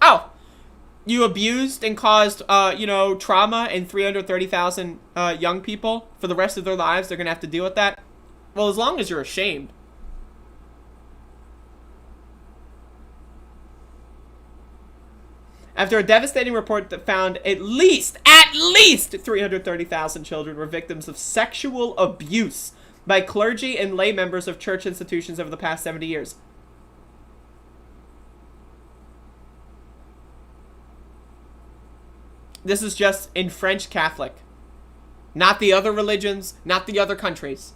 Speaker 11: Oh, you abused and caused, you know, trauma in 330,000 young people for the rest of their lives. They're going to have to deal with that. Well, as long as you're ashamed. after a devastating report that found at least 330,000 children were victims of sexual abuse by clergy and lay members of church institutions over the past 70 years. This is just in French Catholic. Not the other religions, not the other countries.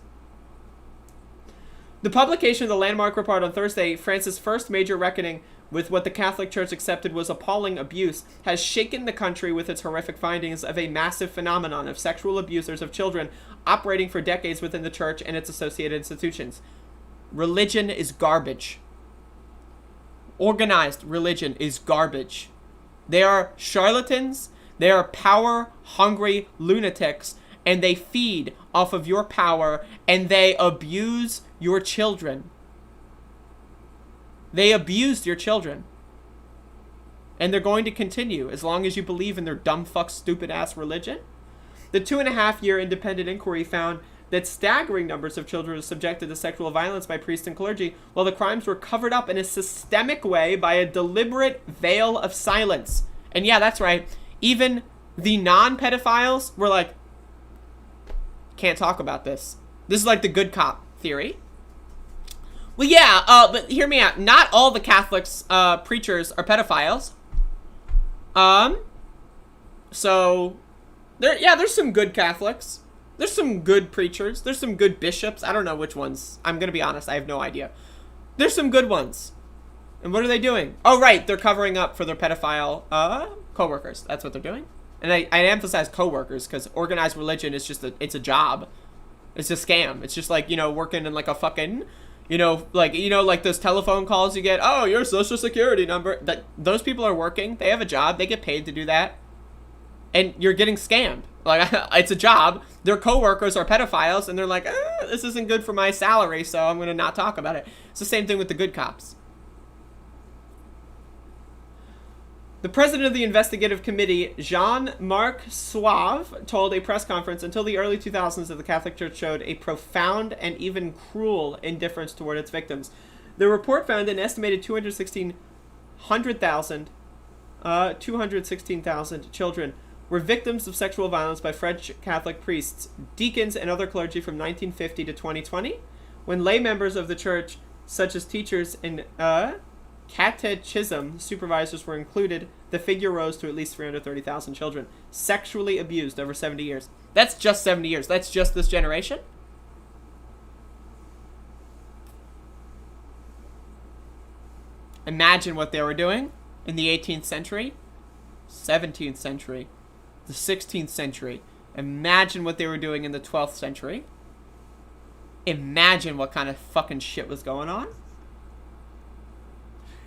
Speaker 11: The publication of the landmark report on Thursday, France's first major reckoning with what the Catholic Church accepted was appalling abuse, has shaken the country with its horrific findings of a massive phenomenon of sexual abusers of children operating for decades within the church and its associated institutions. Religion is garbage. Organized religion is garbage. They are charlatans. They are power-hungry lunatics, and they feed off of your power, and they abuse your children. They abused your children. And they're going to continue as long as you believe in their dumb fuck stupid-ass religion. The 2.5-year independent inquiry found that staggering numbers of children were subjected to sexual violence by priests and clergy, while the crimes were covered up in a systemic way by a deliberate veil of silence. And yeah, that's right. Even the non-pedophiles were like, can't talk about this. This is like the good cop theory. Well, yeah, but hear me out. Not all the Catholics, preachers are pedophiles. So, there's some good Catholics. There's some good preachers. There's some good bishops. I don't know which ones. I'm gonna be honest, I have no idea. There's some good ones. And what are they doing? Oh, right, they're covering up for their pedophile, co-workers. That's what they're doing. And I emphasize co-workers because organized religion is just it's a job. It's a scam. It's just like, working in like a fucking, like those telephone calls you get. Oh, your social security number. Those people are working. They have a job. They get paid to do that. And you're getting scammed. Like, it's a job. Their co-workers are pedophiles and they're like, this isn't good for my salary, so I'm going to not talk about it. It's the same thing with the good cops. The president of the investigative committee, Jean-Marc Sauve, told a press conference until the early 2000s that the Catholic Church showed a profound and even cruel indifference toward its victims. The report found an estimated 216,000 children were victims of sexual violence by French Catholic priests, deacons, and other clergy from 1950 to 2020, when lay members of the church, such as teachers and catechism supervisors were included, the figure rose to at least 330,000 children sexually abused over 70 years. That's just 70 years. That's just this generation. Imagine what they were doing in the 18th century, 17th century, the 16th century. Imagine what they were doing in the 12th century. Imagine what kind of fucking shit was going on.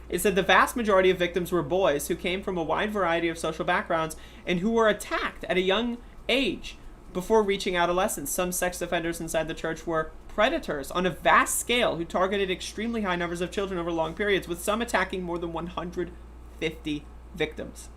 Speaker 11: It said the vast majority of victims were boys who came from a wide variety of social backgrounds and who were attacked at a young age before reaching adolescence. Some sex offenders inside the church were predators on a vast scale who targeted extremely high numbers of children over long periods, with some attacking more than 150 victims.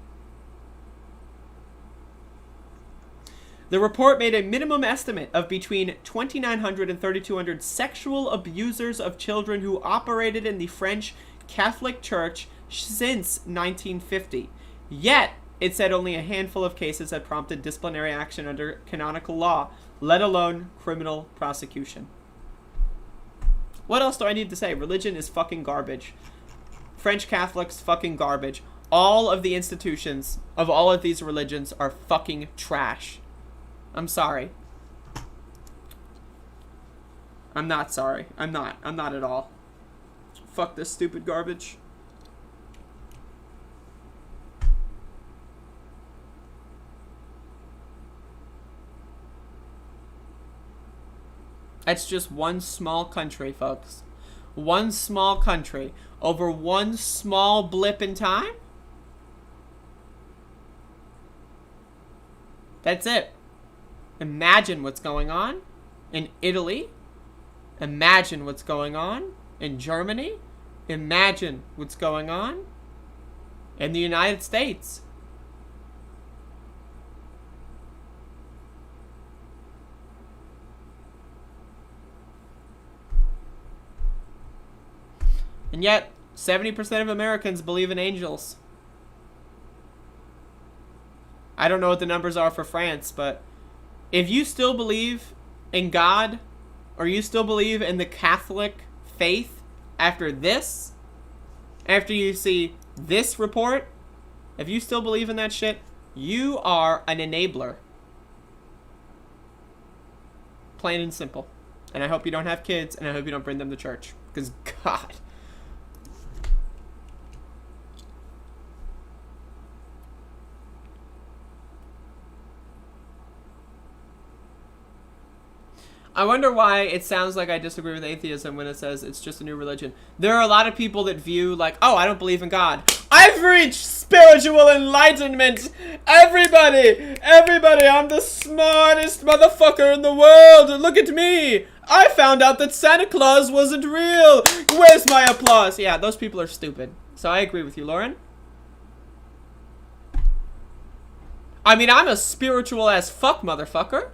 Speaker 11: The report made a minimum estimate of between 2,900 and 3,200 sexual abusers of children who operated in the French Catholic Church since 1950. Yet, it said only a handful of cases had prompted disciplinary action under canonical law, let alone criminal prosecution. What else do I need to say? Religion is fucking garbage. French Catholics, fucking garbage. All of the institutions of all of these religions are fucking trash. I'm sorry. I'm not sorry. I'm not at all. Fuck this stupid garbage. That's just one small country, folks. One small country over one small blip in time. That's it. Imagine what's going on in Italy. Imagine what's going on in Germany. Imagine what's going on in the United States. And yet, 70% of Americans believe in angels. I don't know what the numbers are for France, but if you still believe in God, or you still believe in the Catholic faith after this, after you see this report, if you still believe in that shit, you are an enabler. Plain and simple. And I hope you don't have kids, and I hope you don't bring them to church. Because, God. I wonder why it sounds like I disagree with atheism when it says it's just a new religion. There are a lot of people that view like, oh, I don't believe in God. I've reached spiritual enlightenment. Everybody, I'm the smartest motherfucker in the world. Look at me. I found out that Santa Claus wasn't real. Where's my applause? Yeah, those people are stupid. So I agree with you, Lauren. I mean, I'm a spiritual as fuck motherfucker.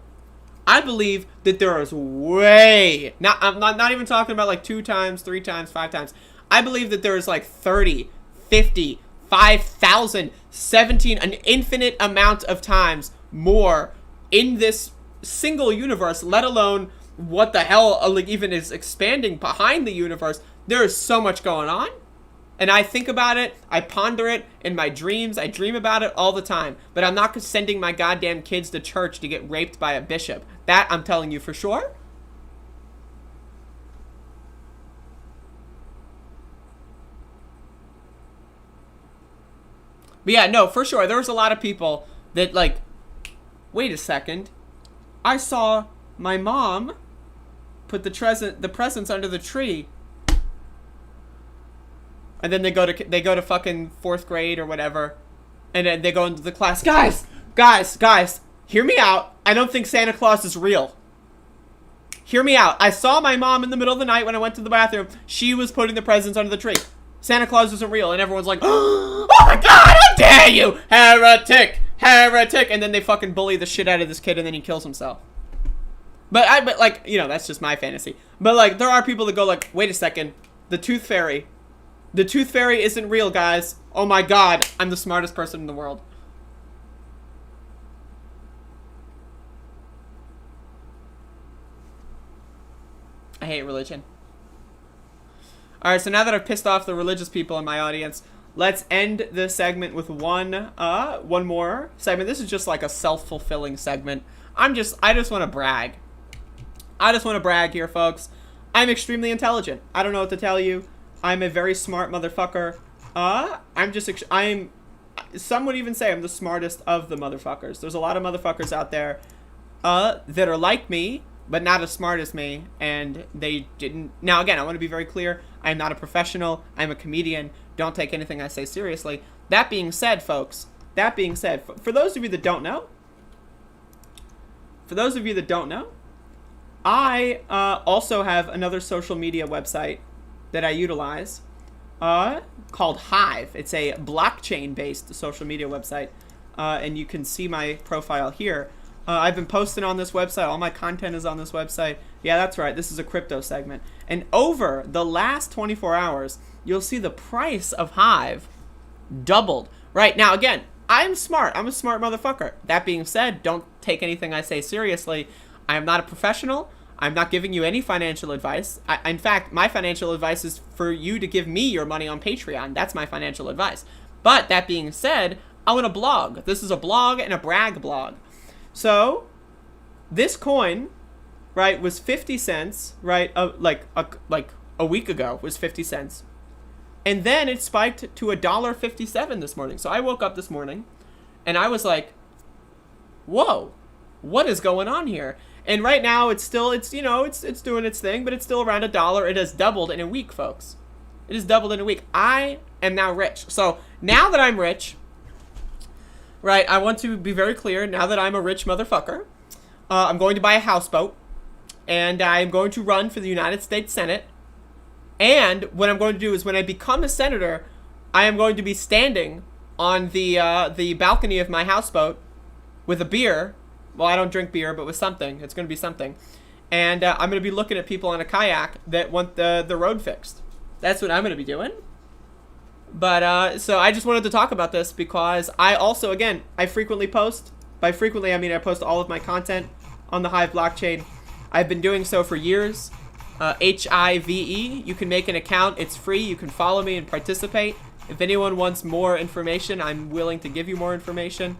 Speaker 11: I believe that there is way, I'm not even talking about like 2 times, 3 times, 5 times. I believe that there is like 30, 50, 5,000, 17, an infinite amount of times more in this single universe, let alone what the hell like even is expanding behind the universe. There is so much going on. And I think about it, I ponder it in my dreams, I dream about it all the time. But I'm not sending my goddamn kids to church to get raped by a bishop. That I'm telling you for sure. But yeah, no, for sure. There was a lot of people that like, wait a second. I saw my mom put the presents under the tree. And then they go to fucking 4th grade or whatever. And then they go into the class. Guys, hear me out. I don't think Santa Claus is real. Hear me out. I saw my mom in the middle of the night when I went to the bathroom. She was putting the presents under the tree. Santa Claus isn't real. And everyone's like, oh my God, how dare you? Heretic. And then they fucking bully the shit out of this kid and then he kills himself. But like, you know, that's just my fantasy. But like, there are people that go like, wait a second. The Tooth Fairy isn't real, guys. Oh my God, I'm the smartest person in the world. I hate religion. Alright, so now that I've pissed off the religious people in my audience, let's end this segment with one more segment. This is just like a self-fulfilling segment. I just want to brag. I just want to brag here, folks. I'm extremely intelligent. I don't know what to tell you. I'm a very smart motherfucker. Some would even say I'm the smartest of the motherfuckers. There's a lot of motherfuckers out there that are like me, but not as smart as me, and they didn't. Now, again, I want to be very clear. I'm not a professional. I'm a comedian. Don't take anything I say seriously. That being said, folks, for those of you that don't know, I also have another social media website that I utilize called Hive. It's a blockchain-based social media website, and you can see my profile here. I've been posting on this website. All my content is on this website. Yeah, that's right. This is a crypto segment. And over the last 24 hours, you'll see the price of Hive doubled. Right, now, again, I'm smart. I'm a smart motherfucker. That being said, don't take anything I say seriously. I am not a professional. I'm not giving you any financial advice. In fact, my financial advice is for you to give me your money on Patreon. That's my financial advice. But that being said, I want to blog. This is a blog and a brag blog. So, this coin, right, was 50 cents, right, like a week ago was 50 cents. And then it spiked to $1.57 this morning. So I woke up this morning and I was like, whoa, what is going on here? And right now it's doing its thing, but it's still around $1. It has doubled in a week, folks. It has doubled in a week. I am now rich. So now that I'm rich, right, I want to be very clear. Now that I'm a rich motherfucker, I'm going to buy a houseboat, and I'm going to run for the United States Senate. And what I'm going to do is when I become a senator, I am going to be standing on the balcony of my houseboat with a beer. Well, I don't drink beer, but with something. It's going to be something. And I'm going to be looking at people on a kayak that want the road fixed. That's what I'm going to be doing. But so I just wanted to talk about this because I also, again, I frequently post. By frequently, I mean I post all of my content on the Hive blockchain. I've been doing so for years. HIVE. You can make an account. It's free. You can follow me and participate. If anyone wants more information, I'm willing to give you more information.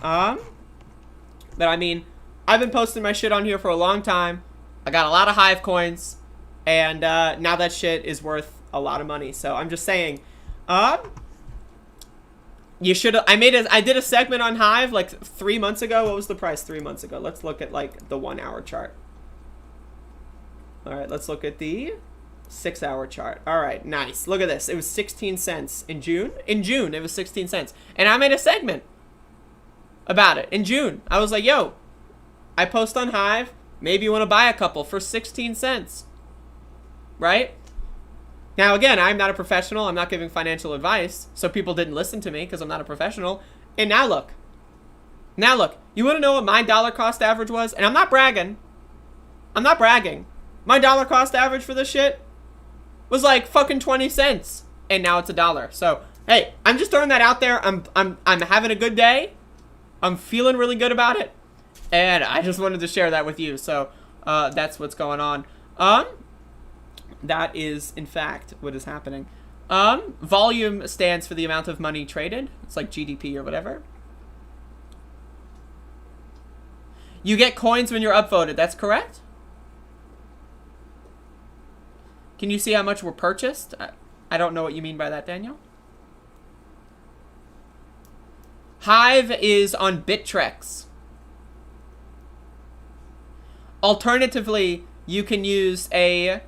Speaker 11: But I mean, I've been posting my shit on here for a long time. I got a lot of Hive coins, and now that shit is worth a lot of money. So I'm just saying, you should. I did a segment on Hive like 3 months ago. What was the price 3 months ago? Let's look at like the 1 hour chart. All right, let's look at the 6 hour chart. All right, nice. Look at this. It was 16 cents in June. In June, it was 16 cents. And I made a segment about it in June. I was like, yo, I post on Hive. Maybe you want to buy a couple for 16 cents. Right? Now, again, I'm not a professional. I'm not giving financial advice. So people didn't listen to me because I'm not a professional. And now look. Now look. You want to know what my dollar cost average was? And I'm not bragging. I'm not bragging. My dollar cost average for this shit was like fucking 20 cents. And now it's $1. So, hey, I'm just throwing that out there. I'm having a good day. I'm feeling really good about it. And I just wanted to share that with you. So, that's what's going on. That is, in fact, what is happening. Volume stands for the amount of money traded. It's like GDP or whatever. You get coins when you're upvoted. That's correct. Can you see how much were purchased? I don't know what you mean by that, Daniel. Hive is on Bittrex. Alternatively, you can use a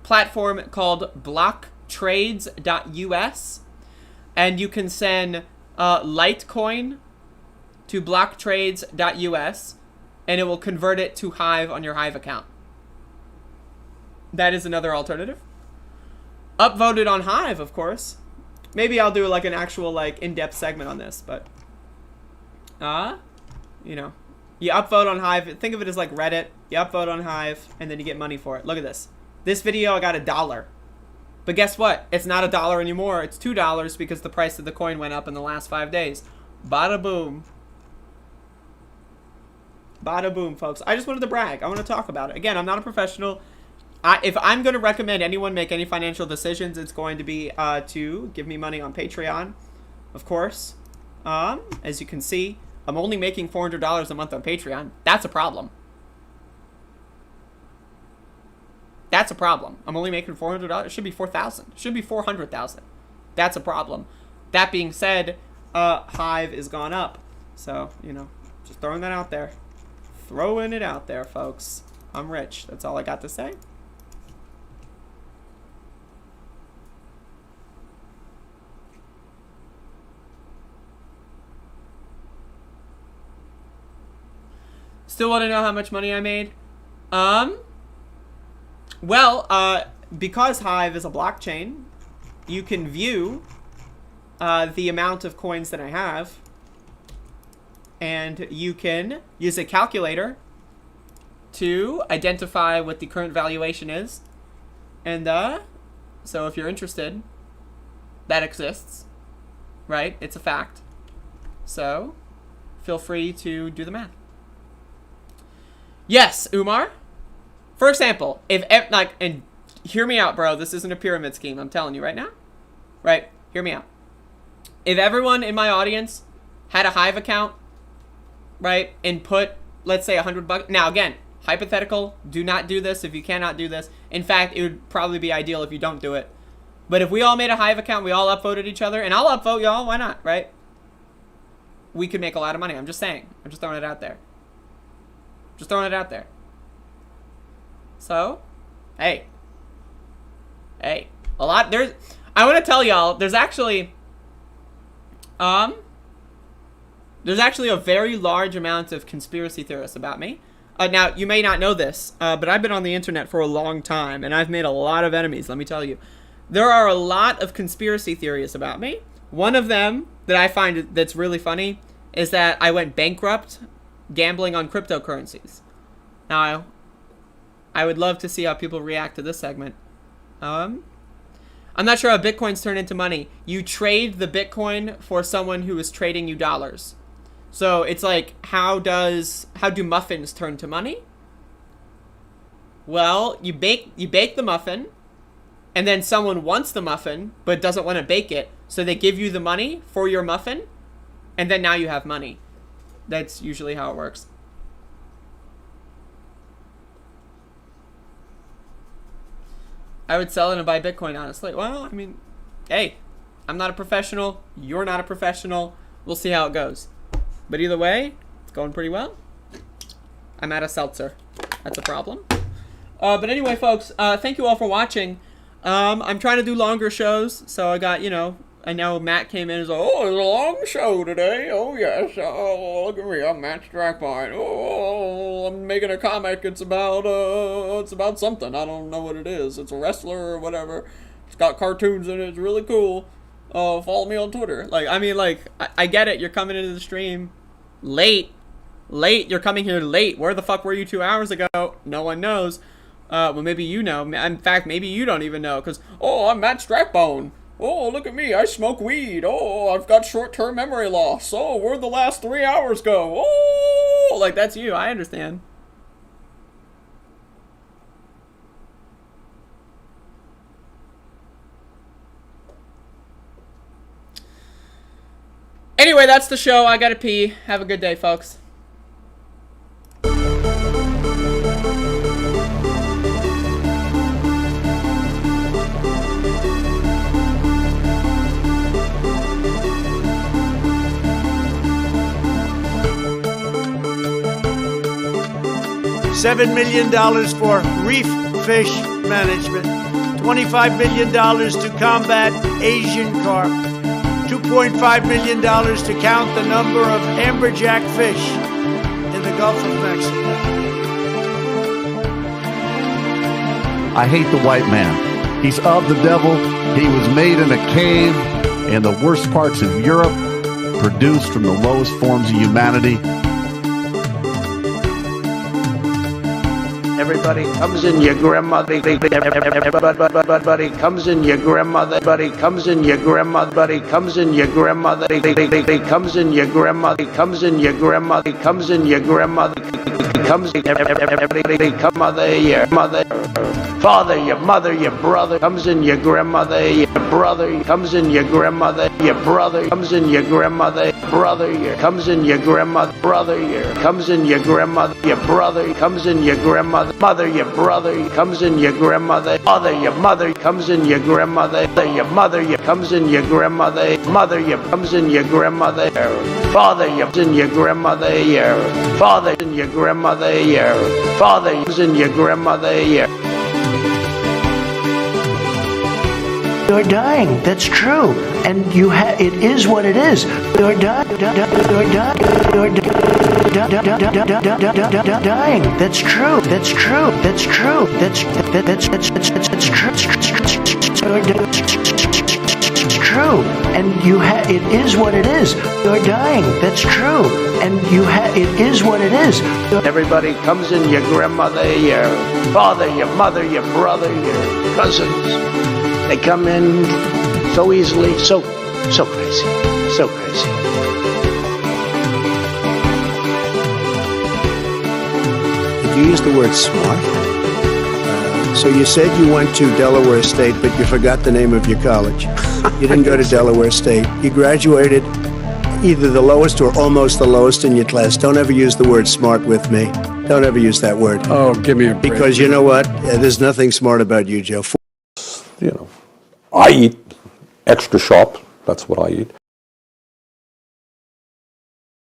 Speaker 11: platform called blocktrades.us, and you can send Litecoin to blocktrades.us, and it will convert it to Hive on your Hive account. That is another alternative. Upvoted on Hive, of course. Maybe I'll do like an actual like in-depth segment on this, but you know, you upvote on Hive. Think of it as like Reddit. You upvote on Hive, and then you get money for it. Look at this. This video, I got $1. But guess what? It's not $1 anymore. It's $2 because the price of the coin went up in the last 5 days. Bada boom. Bada boom, folks. I just wanted to brag. I want to talk about it. Again, I'm not a professional. If I'm going to recommend anyone make any financial decisions, it's going to be to give me money on Patreon, of course. As you can see, I'm only making $400 a month on Patreon. That's a problem. That's a problem. I'm only making $400. It should be $4,000. It should be $400,000. That's a problem. That being said, Hive is gone up. So, you know, just throwing that out there. Throwing it out there, folks. I'm rich. That's all I got to say. Still want to know how much money I made? Well, because Hive is a blockchain, you can view the amount of coins that I have, and you can use a calculator to identify what the current valuation is. And so if you're interested, that exists, right? It's a fact. So feel free to do the math. Yes, Umar. For example, and hear me out, bro. This isn't a pyramid scheme. I'm telling you right now. Right? Hear me out. If everyone in my audience had a Hive account, right, and put, let's say, $100. Now, again, hypothetical. Do not do this if you cannot do this. In fact, it would probably be ideal if you don't do it. But if we all made a Hive account, we all upvoted each other, and I'll upvote y'all. Why not? Right? We could make a lot of money. I'm just saying. I'm just throwing it out there. Just throwing it out there. So, hey, a lot, I want to tell y'all, there's actually a very large amount of conspiracy theorists about me. Now, you may not know this, but I've been on the internet for a long time, and I've made a lot of enemies, let me tell you. There are a lot of conspiracy theories about me. One of them that I find that's really funny is that I went bankrupt gambling on cryptocurrencies. Now, I would love to see how people react to this segment. I'm not sure how Bitcoins turn into money. You trade the Bitcoin for someone who is trading you dollars. So it's like, how do muffins turn to money? Well, you bake the muffin, and then someone wants the muffin but doesn't want to bake it, so they give you the money for your muffin, and then now you have money. That's usually how it works. I would sell it and buy Bitcoin, honestly. Well, I mean, hey, I'm not a professional. You're not a professional. We'll see how it goes. But either way, it's going pretty well. I'm out of seltzer. That's a problem. But anyway, folks, thank you all for watching. I'm trying to do longer shows, so I got, I know Matt came in and was like, oh, it's a long show today. Oh, yes. Oh, look at me. I'm Matt Strackbine. Oh, I'm making a comic. It's about something. I don't know what it is. It's a wrestler or whatever. It's got cartoons in it. It's really cool. Follow me on Twitter. I get it. You're coming into the stream late. You're coming here late. Where the fuck were you 2 hours ago? No one knows. Well, maybe you know. In fact, maybe you don't even know. Because, oh, I'm Matt Strackbone. Oh, look at me. I smoke weed. Oh, I've got short-term memory loss. Oh, where'd the last 3 hours go? Oh, that's you. I understand. Anyway, that's the show. I gotta pee. Have a good day, folks.
Speaker 10: $7 million for reef fish management, $25 million to combat Asian carp, $2.5 million to count the number of amberjack fish in the Gulf of Mexico.
Speaker 20: I hate the white man. He's of the devil. He was made in a cave in the worst parts of Europe, produced from the lowest forms of humanity.
Speaker 18: Everybody comes in your grandmother. Everybody comes in your grandmother. Everybody comes in your grandmother. Everybody comes in your grandmother. They comes in your grandmother. Comes in your grandmother. Comes in your grandmother. Comes everybody come mother, your mother, father, your mother, your brother comes in your grandmother, your brother comes in your grandmother, your brother comes in your grandmother, brother your comes in your grandmother, brother your comes in your grandmother, your brother comes in your grandmother, mother your brother comes in your grandmother, father your mother comes in your grandmother, your mother your comes in your grandmother, mother your comes in your grandmother, father your comes in your grandmother, your father in your grandmother, your father comes in your grandmother, your You're dying. That's true, and it is what it is. You're dying. You're dying. That's true. That's true. That's true. That's true, and it is what it is. You're dying. That's true, and it is what it is. Everybody comes in your grandmother, your father, your mother, your brother, your cousins. They come in so easily, so crazy, so crazy.
Speaker 21: Did you use the word smart? So you said you went to Delaware State, but you forgot the name of your college. You didn't go to Delaware State. You graduated either the lowest or almost the lowest in your class. Don't ever use the word smart with me. Don't ever use that word.
Speaker 2: Oh, give me a break.
Speaker 21: Because you know what? There's nothing smart about you, Joe.
Speaker 2: I eat extra sharp. That's what I eat.